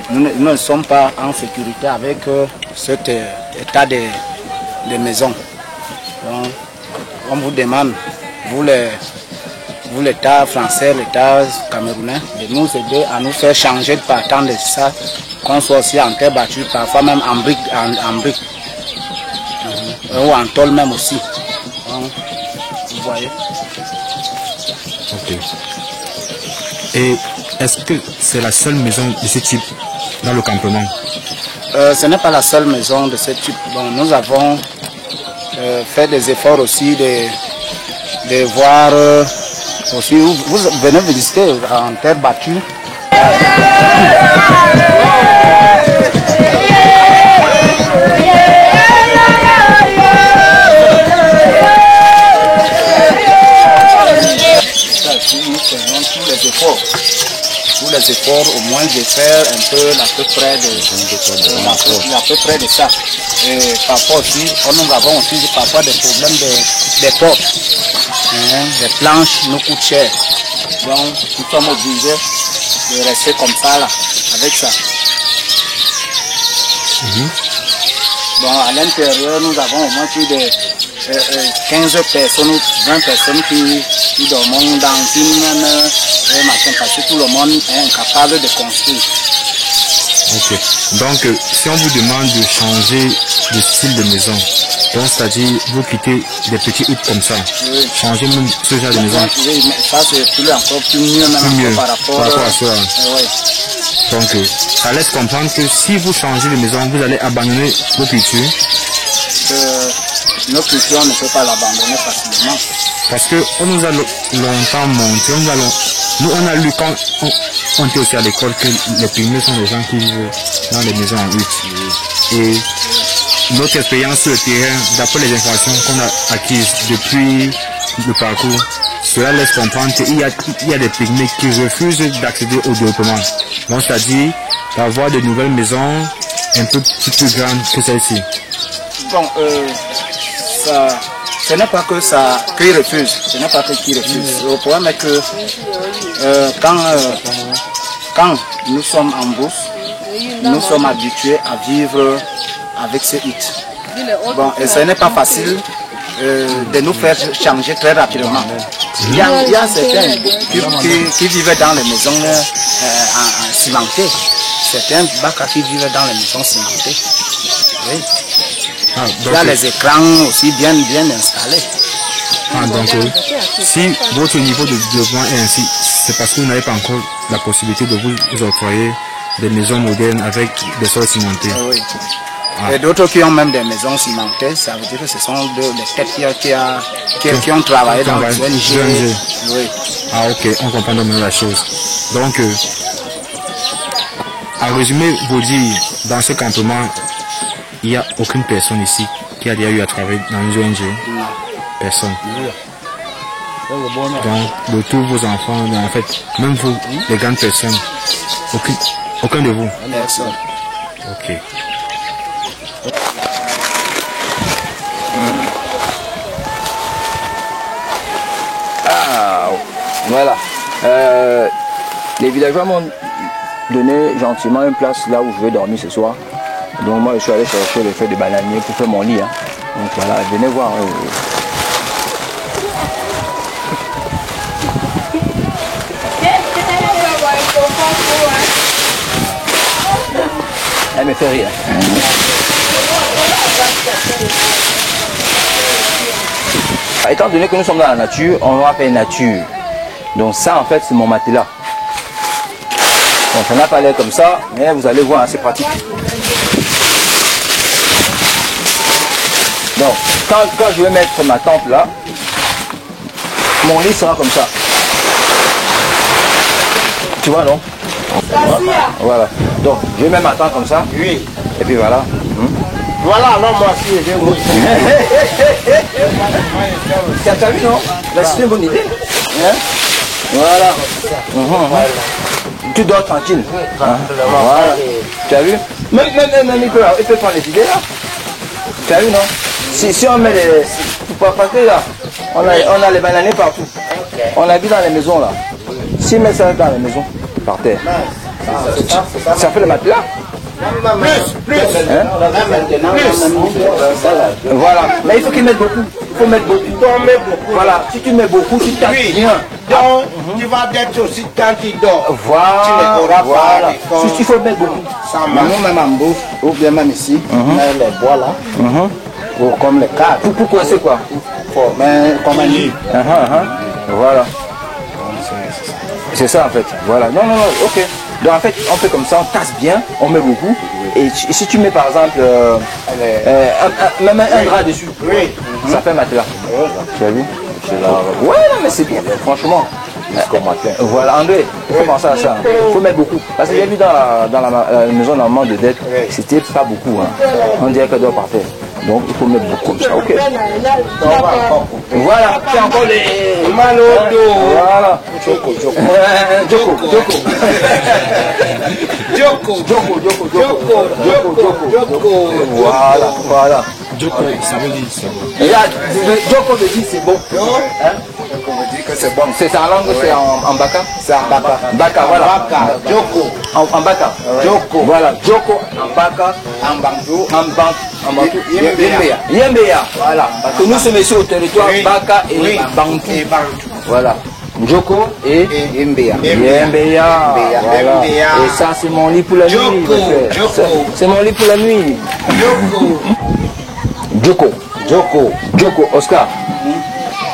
Nous ne sommes pas en sécurité avec cet état de maisons. Donc, on vous demande, vous l'État français, l'État camerounais, de nous aider à nous faire changer de partant de ça, qu'on soit aussi en terre battue, parfois même en briques, ou en tôle même aussi. Donc, vous voyez. Ok. Et est-ce que c'est la seule maison de ce type dans le campement? Ce n'est pas la seule maison de ce type. Bon, nous avons fait des efforts aussi de voir aussi, vous venez visiter en terre battue. Tous les efforts, au moins de faire un peu à peu près de ça. Et parfois aussi, nous avons aussi parfois des problèmes des portes. Les planches nous coûtent cher. Donc nous sommes obligés de rester comme ça là, avec ça. Bon, à l'intérieur, nous avons au moins plus de 15 personnes ou 20 personnes qui dorment dans une même machin, parce que tout le monde est incapable de construire. Ok. Donc, si on vous demande de changer de style de maison, donc c'est-à-dire vous quittez des petits houttes comme ça, changer même ce genre de maison. Oui, ça c'est encore plus mieux même par rapport à ça. Donc, ça laisse comprendre que si vous changez de maison, vous allez abandonner vos cultures. Nos cultures, on ne peut pas l'abandonner facilement. Parce qu'on nous a longtemps montré, on a lu quand on dit aussi à l'école que les pygmées sont les gens qui vivent dans les maisons en hutte. Et notre expérience sur le terrain, d'après les informations qu'on a acquises depuis le parcours, cela laisse comprendre qu'il y a des pygmées qui refusent d'accéder au développement. Donc c'est-à-dire d'avoir de nouvelles maisons un peu plus grandes que celle-ci. Bon, ce n'est pas que ça qui refuse, ce n'est pas que qui refuse. Le problème est que quand nous sommes en bourse, nous sommes habitués à vivre avec ces huttes. Bon, et ce n'est pas facile de nous faire changer très rapidement. Il y a certains qui vivent dans les maisons cimentées. Certains Baka qui vivent dans les maisons cimentées. Oui. Il y a les écrans aussi bien installés. Donc, si votre niveau de développement est ainsi, c'est parce que vous n'avez pas encore la possibilité de vous octroyer des maisons modernes avec des sols cimentés. Oui. Et d'autres qui ont même des maisons cimentées, ça veut dire que ce sont des têtes qui ont travaillé dans les ONG. Oui. Ah ok, on comprend mieux la chose. Donc, à résumer vos dires, dans ce campement, il n'y a aucune personne ici qui a déjà eu à travailler dans une ONG. Non. Personne. Donc, de tous vos enfants, en fait, même vous, les grandes personnes, aucun de vous. Personne. Ok. Ah, voilà. Les villageois m'ont donné gentiment une place là où je vais dormir ce soir. Donc moi je suis allé chercher les feuilles de bananier pour faire mon lit. Hein. Donc voilà, venez voir. Elle me fait rire. Étant donné que nous sommes dans la nature, on va faire nature. Donc ça en fait c'est mon matelas. Donc ça n'a pas l'air comme ça, mais vous allez voir, c'est pratique. Donc quand je vais mettre ma tente là, mon lit sera comme ça. Tu vois non? Voilà. Donc je vais mettre ma tente comme ça. Oui. Et puis voilà. Voilà, alors moi aussi, j'ai vu. Tu as vu, non? C'est une bonne idée. Hein? Voilà. Tu dors tranquille. Voilà. Tu as vu? Même il peut prendre les idées là. Tu as vu, non? Si on met les... Parce que là, on a les bananiers partout. On habite dans les maisons là. Si on met ça dans les maisons, par terre, ça fait le matelas. Plus. Hein? Voilà. Mais il faut qu'il mette beaucoup. Il faut mettre beaucoup. Voilà. Si tu mets beaucoup, tu tapes bien. Donc, tu vas être aussi quand tu dors. Voilà. Tu ne pourras pas. Il faut mettre beaucoup. Nous, même en bouffe, ou bien même ici, on met les bois là, comme les cadres. Pour coincer quoi? Mais comme un lit. Voilà. C'est ça en fait. Voilà. Non, ok. Donc en fait, on fait comme ça, on tasse bien, on met beaucoup. Et si tu mets par exemple même un drap dessus, ça fait un matelas. Tu as vu? Ouais, non, mais c'est bien, franchement. Jusqu'au matin. Voilà, André, il faut penser à ça. Il faut mettre beaucoup. Parce que j'ai vu dans la maison normalement de dette, c'était pas beaucoup. Hein. On dirait qu'elle doit partir. Donc il faut mettre beaucoup comme ça, ok? Voilà, c'est encore les malodos. Voilà. Joko. Voilà. Joko, ça veut dire c'est bon. Regarde, Joko me dit c'est bon. Hein? Joko me dit que c'est bon. C'est en langue, c'est en baka? C'est en baka. Baka, voilà. Joko. En baka. Joko. Voilà, Joko en baka. En bantou. En bantou. Yembeya. Voilà. Parce que nous sommes ici au territoire baka et bantou. Voilà. Joko et Yembeya. Voilà. Et ça c'est mon lit pour la nuit. C'est mon lit pour la nuit. Joko, Oscar.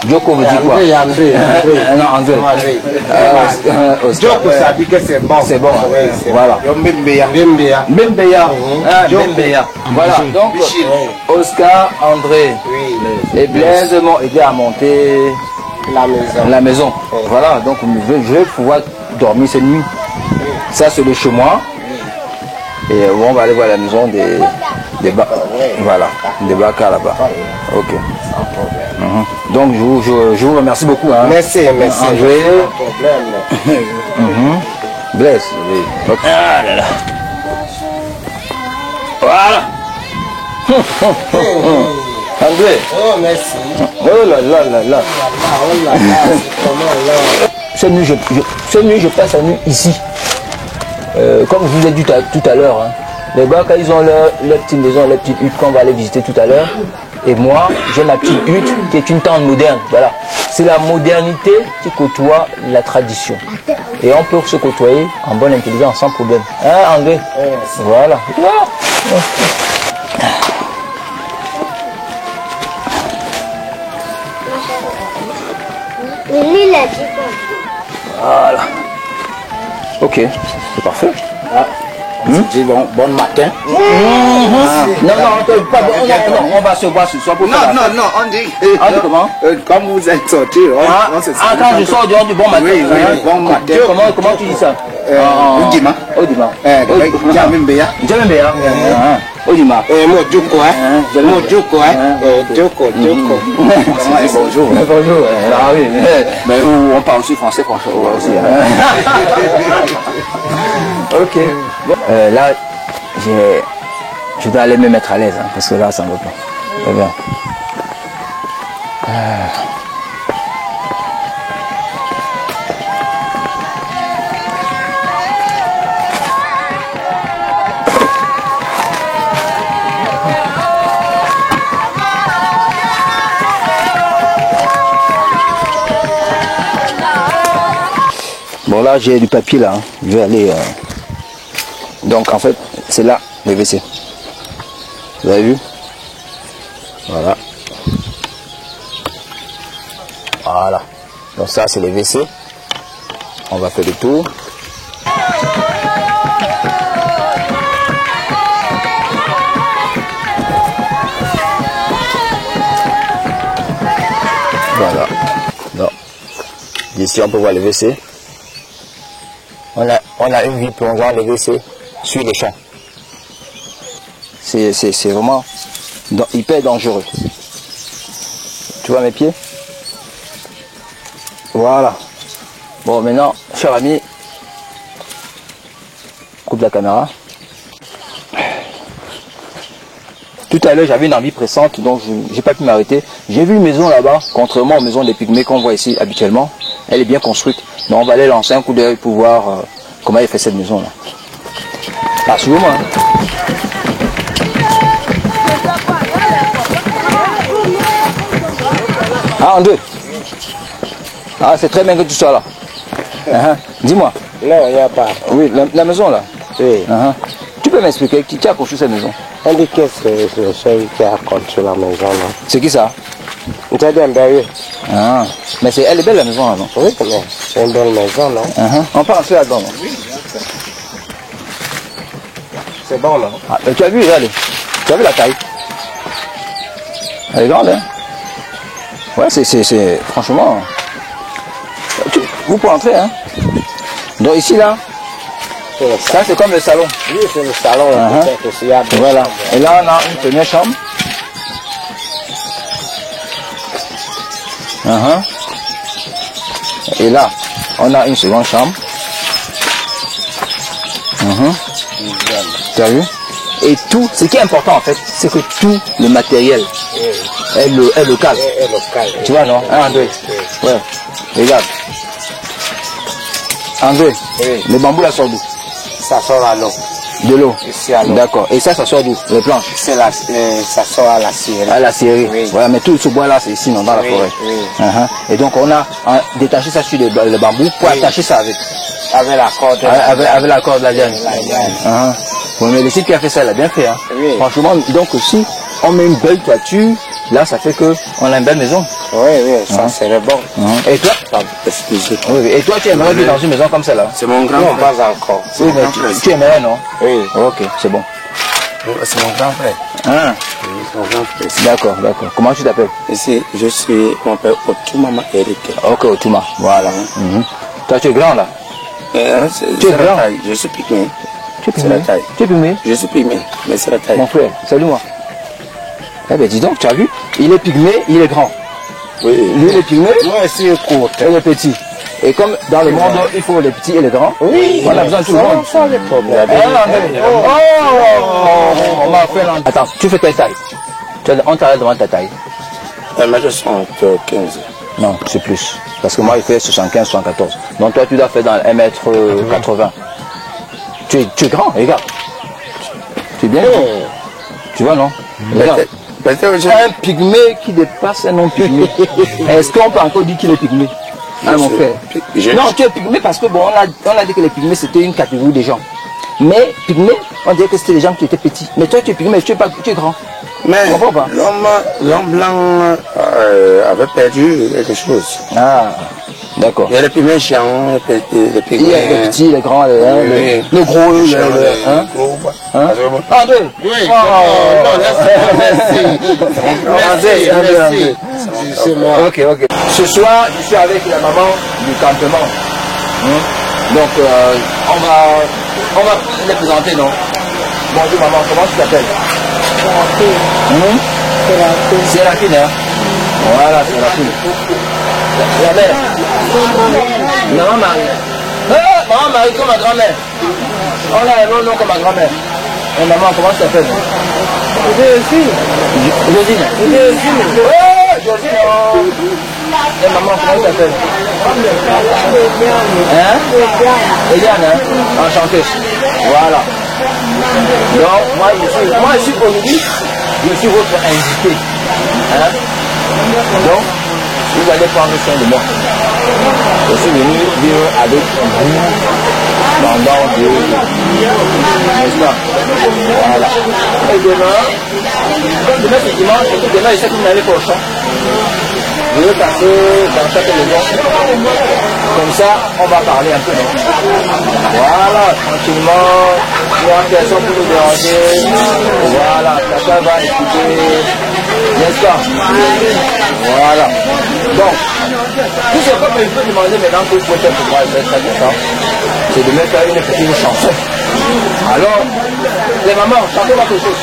Joko veut dire quoi? Non, André. Joko, ça dit que c'est bon. C'est bon. Voilà. Membeya. Voilà. Donc, Oscar, André et Blaise m'ont aidé à monter la maison. Voilà. Donc, je vais pouvoir dormir cette nuit. Ça, c'est le chez moi. Et on va aller voir la maison des voilà, des Baka là-bas. Ok. Donc, je vous remercie beaucoup. Hein. Merci. André. Blaise. Okay. Ah là là. Voilà. André. Oh, merci. Oh là là là là. Cette nuit, je passe la nuit ici. Comme je vous ai dit tout à l'heure, hein, les gars, quand ils ont leur petite maison, leur petite hutte qu'on va aller visiter tout à l'heure, et moi, j'ai ma petite hutte qui est une tente moderne. Voilà. C'est la modernité qui côtoie la tradition. Et on peut se côtoyer en bonne intelligence, sans problème. Hein, André? Voilà. Voilà. Ok, c'est parfait. On se dit bon matin. Non, on va se voir ce soir pour Non, on dit. Comment? Comme vous êtes sorti, on se dit. Quand je sors du bon matin. Oui, bon matin. Comment tu dis ça? Odima. Jamimbeya. Odima. Mojoko, Bonjour. Bonjour. Ah oui. Mais on parle aussi français, franchement. Aussi. Ok. Là, je dois aller me mettre à l'aise, hein, parce que là, ça ne va pas. Très bien. Bon, là, j'ai du papier là. Hein. Je vais aller. Donc, en fait, c'est là le WC. Vous avez vu? Voilà. Voilà. Donc, ça, c'est le WC. On va faire le tour. Voilà. Donc, ici, on peut voir le WC. On a une vie plongeant le WC sur les champs. C'est vraiment hyper dangereux. Tu vois mes pieds? Voilà. Bon, maintenant, cher ami, coupe la caméra. Tout à l'heure, j'avais une envie pressante, donc je n'ai pas pu m'arrêter. J'ai vu une maison là-bas, contrairement aux maisons des pygmées qu'on voit ici habituellement. Elle est bien construite. Donc on va aller lancer un coup d'œil pour voir comment il fait cette maison-là. Ah, suivez-moi. Ah, André. Ah, c'est très bien que tu sois là. Dis-moi. Non, il n'y a pas. Oui, la maison là. Oui. Tu peux m'expliquer qui a construit cette maison? On dit que c'est celui qui a construit la maison là. C'est qui ça? C'est un berrier. Ah, mais elle est belle la maison là, non? Oui, c'est une belle maison, non? On peut entrer là-dedans, non? Oui. C'est bon là. Ah, mais tu as vu, regardez. Tu as vu la taille? Elle est grande, hein? Ouais, c'est franchement. Vous pouvez entrer, hein? Donc ici là, ça c'est comme le salon. Oui, c'est le salon. Voilà. Et là on a une première chambre. Et là, on a une seconde chambre. Tu as vu? Et tout, ce qui est important en fait, c'est que tout le matériel est local. Tu vois, non? André? Ouais. Regarde. André, le bambou là sort d'où? Ça sort à l'eau. De l'eau? Ici à l'eau. D'accord. Et ça sort d'où? Les planches? Ça sort à la scierie. À la scierie. Oui. Ouais, mais tout ce bois là, c'est ici, non, dans la forêt. Oui. Et donc on a détaché ça sur le bambou pour attacher ça avec. Avec la corde. Avec la corde de la liane. Oui, mais le site qui a fait ça, il a bien fait. Hein. Oui. Franchement, donc si on met une belle toiture, là ça fait qu'on a une belle maison. Oui, ça serait bon. Et toi? Excusez-moi. Et toi, tu aimerais vivre dans une maison comme celle-là? C'est mon grand frère. Non, pas encore. Oui, mais tu aimerais, non? Oui. Ok, c'est bon. C'est mon grand frère. Oui, c'est mon grand frère. D'accord. Comment tu t'appelles? Ici, je suis mon père Otuma Eric. Ok, Otuma. Voilà. Toi, tu es grand là? Tu es grand. Je suis pygmée. Tu es pygmée? Tu es pygmée? Je suis pygmée, mais c'est la taille. Mon frère, salut-moi. Eh ben dis donc, tu as vu? Il est pygmé, il est grand. Oui. Lui, il est pygmé. Moi, c'est court. Il est petit. Et comme dans le monde, il faut les petits et les grands. Oui. On a besoin de tout le monde. Sans les problèmes. On m'a fait l'an. Attends, tu fais quelle taille? On t'arrête devant ta taille. 1m75. Non, c'est plus. Parce que moi, il fait 75, 74. Donc toi, tu dois faire dans 1m80. Tu es grand, regarde. Tu es bien grand. Tu vois, non? Regarde. Un pygmée qui dépasse un non-pygmé. Est-ce qu'on peut encore dire qu'il est pygmé? Ah, mon frère. Non, tu es pygmé parce que bon, on a dit que les pygmées c'était une catégorie de gens. Mais pygmé, on dirait que c'était des gens qui étaient petits. Mais toi, tu es pygmé, tu es grand. Mais l'homme blanc avait perdu quelque chose. Ah, d'accord. Il y a les pygmés chiants, les pygmées. Il y a les petits, les grands, le gros, le gros. André. Oui. Merci. Ok. Ce soir, je suis avec la maman du campement. Donc, on va les présenter, non? Bonjour maman, comment tu t'appelles? Séraphine, hein? Voilà, Séraphine. La mère? Maman Marie. Maman Marie comme ma grand-mère. On a un nom comme ma grand-mère. Et maman, comment tu t'appelles? Josine. Josine. Et maman, comment tu t'appelles? Eliane, hein? Enchantée. Voilà. Donc, moi je suis aujourd'hui, je suis votre invité. Hein? Donc, vous allez prendre soin de moi. Je suis venu vivre avec vous pendant 2 jours. N'est-ce pas? Voilà. Et demain c'est dimanche, et demain je sais que vous n'allez pas au champ. Je vais passer dans chaque maison. Comme ça, on va parler un peu. Voilà, tranquillement. Il y a personne pour nous déranger. Voilà, chacun va écouter. N'est-ce pas? Voilà. Donc, tout ce que je peux demander maintenant que vous pouvez faire pour moi, c'est de mettre une petite chanson. Alors, les mamans, chantez-moi quelque chose.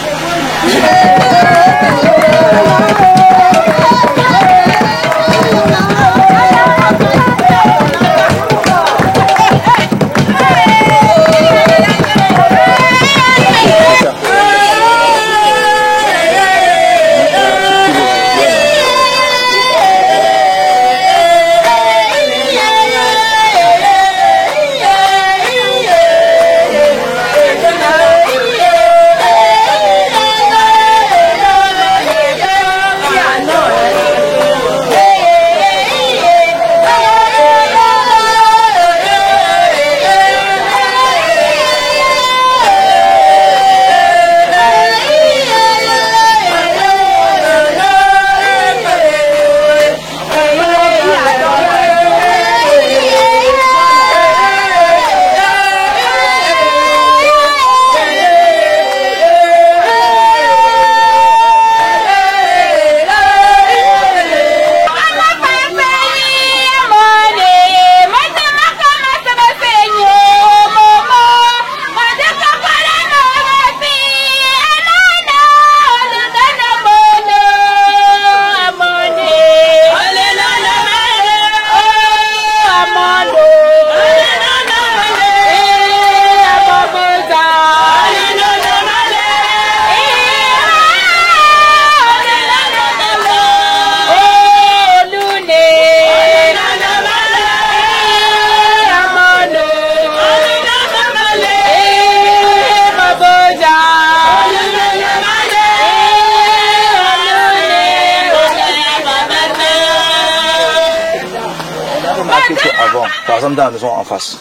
Par exemple, dans la maison en face.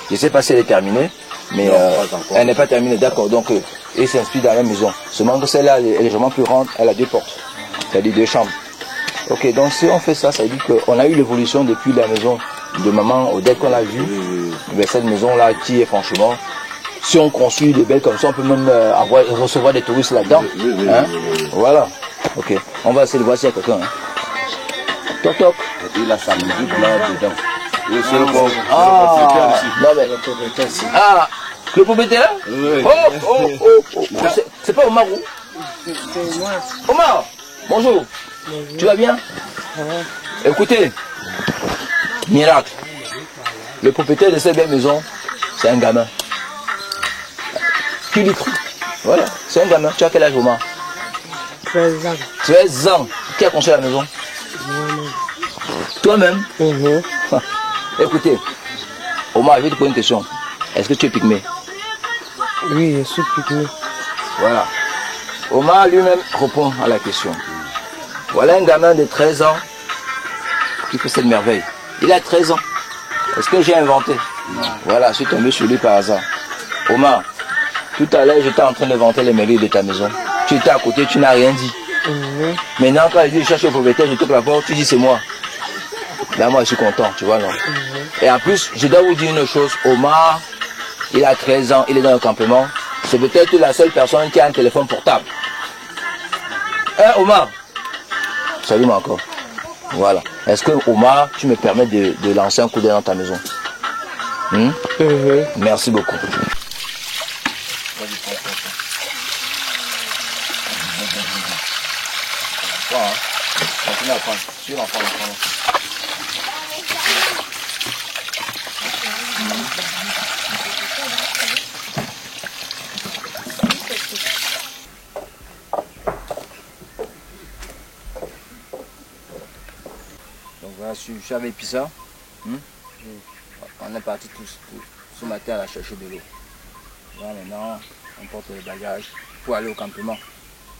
Je ne sais pas si elle est terminée, mais elle n'est pas terminée, d'accord. Donc, il s'inspire dans la maison. Seulement que celle-là, elle est légèrement plus grande, elle a 2 portes, c'est-à-dire 2 chambres. Ok, donc si on fait ça, ça veut dire qu'on a eu l'évolution depuis la maison de maman Odette qu'on a vue, vers cette maison-là qui est franchement, si on construit des belles comme ça, on peut même recevoir des touristes là-dedans. Hein? Voilà. Ok, on va essayer de voir s'il y a quelqu'un. Hein. Toc toc. Il a sa musique là dedans. Oui, c'est le pauvre. Non, mais le propriétaire ici. Ah, le propriétaire? Oui. C'est pas Omar ou? C'est moi. Omar, bonjour. Tu vas bien? Écoutez, miracle. Le propriétaire de cette belle maison, c'est un gamin. Qui lui crie? Voilà, c'est un gamin. Tu as quel âge, Omar? 13 ans. 13 ans. Qui a construit la maison? Toi-même? Écoutez, Omar, je vais te poser une question. Est-ce que tu es pygmée? Oui, je suis pygmée. Voilà. Omar lui-même répond à la question. Voilà un gamin de 13 ans qui fait cette merveille. Il a 13 ans. Est-ce que j'ai inventé? Voilà, je suis tombé sur lui par hasard. Omar, tout à l'heure, j'étais en train de vanter les mérites de ta maison. Tu étais à côté, tu n'as rien dit. Maintenant, quand je cherche le propriétaire, je toque la porte, tu dis c'est moi. Là, moi, je suis content, tu vois, non? Et en plus, je dois vous dire une chose. Omar, il a 13 ans, il est dans le campement. C'est peut-être la seule personne qui a un téléphone portable. Hein, Omar? Salut-moi encore. Voilà. Est-ce que, Omar, tu me permets de lancer un coup d'œil dans ta maison? Merci beaucoup. Continue à prendre. Suis l'enfant, Donc voilà, je suis avec Pissa. On est parti tous ce matin à la chercher de l'eau. Voilà, maintenant, on porte les bagages pour aller au campement,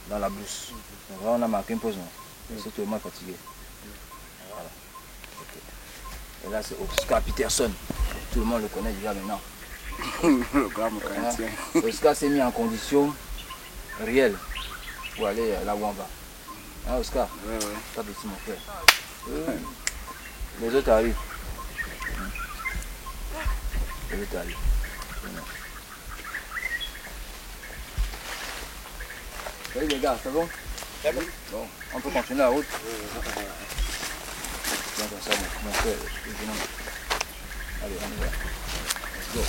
dans la brousse. Donc là, on a marqué une pause. C'est tout le monde fatigué. Voilà. Okay. Et là, c'est Oscar Peterson. Tout le monde le connaît déjà maintenant. Oscar s'est mis en condition réelle pour aller là où on va. Hein, Oscar? Pas petit, mon frère. Les autres arrivent. Les autres arrivent. Salut les gars, c'est bon? Bon, on peut continuer la route. Viens comme ça, mon frère. Allez, on y va. Let's go.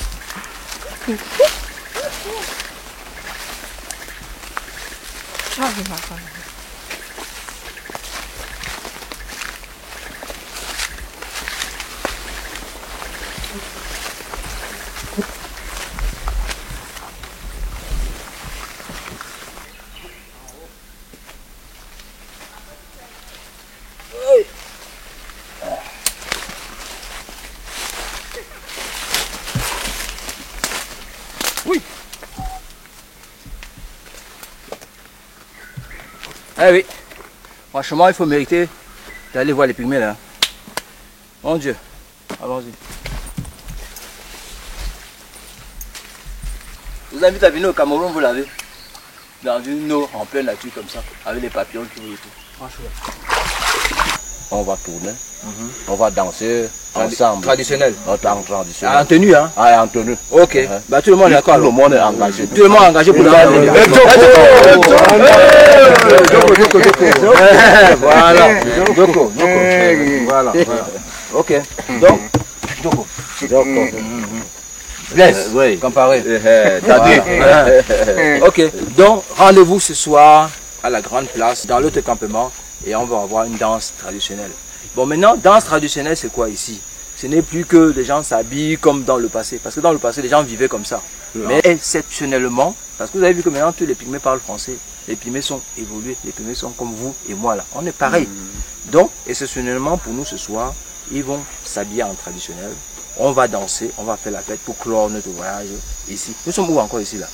Ah oui, franchement, il faut mériter d'aller voir les pygmées là. Mon Dieu, allons-y. Je vous invite à venir au Cameroun, vous l'avez. Dans une eau en pleine nature comme ça, avec les papillons qui vous et tout. Franchement. On va tourner, on va danser ensemble. Traditionnel. Traditionnel. En tenue, hein? Ah, en tenue. Ok. Bah, tout le monde est d'accord. Tout le monde est engagé. Tout le monde est engagé pour le Voilà. Joko. Voilà. Ok. Donc, Joko. Blaise, oui. Comparé. Ok. Donc, rendez-vous ce soir à la grande place, dans l'autre campement, et on va avoir une danse traditionnelle. Bon, maintenant, danse traditionnelle, c'est quoi ici? Ce n'est plus que les gens s'habillent comme dans le passé. Parce que dans le passé, les gens vivaient comme ça. Mais exceptionnellement, parce que vous avez vu que maintenant, tous les pygmées parlent français. Les pygmées sont évolués. Les pygmées sont comme vous et moi là. On est pareil. Donc, exceptionnellement, pour nous ce soir, ils vont s'habiller en traditionnel. On va danser, on va faire la fête pour clore notre voyage ici. Nous sommes où encore ici là?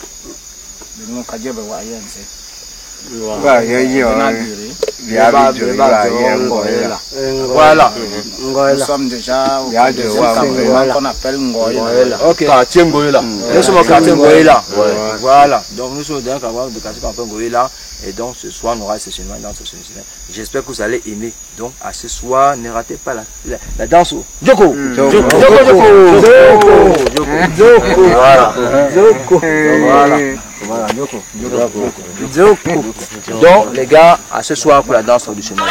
Voilà. Nous sommes déjà au campement qu'on appelle Ngoïla. Ok. Quartier Ngoïla. Nous sommes au quartier Ngoïla. Voilà. Donc nous sommes dans un campement de quartier Ngoïla. Et donc ce soir, on aura exceptionnellement une danse exceptionnelle. J'espère que vous allez aimer. Donc à ce soir, ne ratez pas la danse. Joko. Voilà. Joko. Voilà. Joko. Donc les gars, à ce soir pour la danse traditionnelle.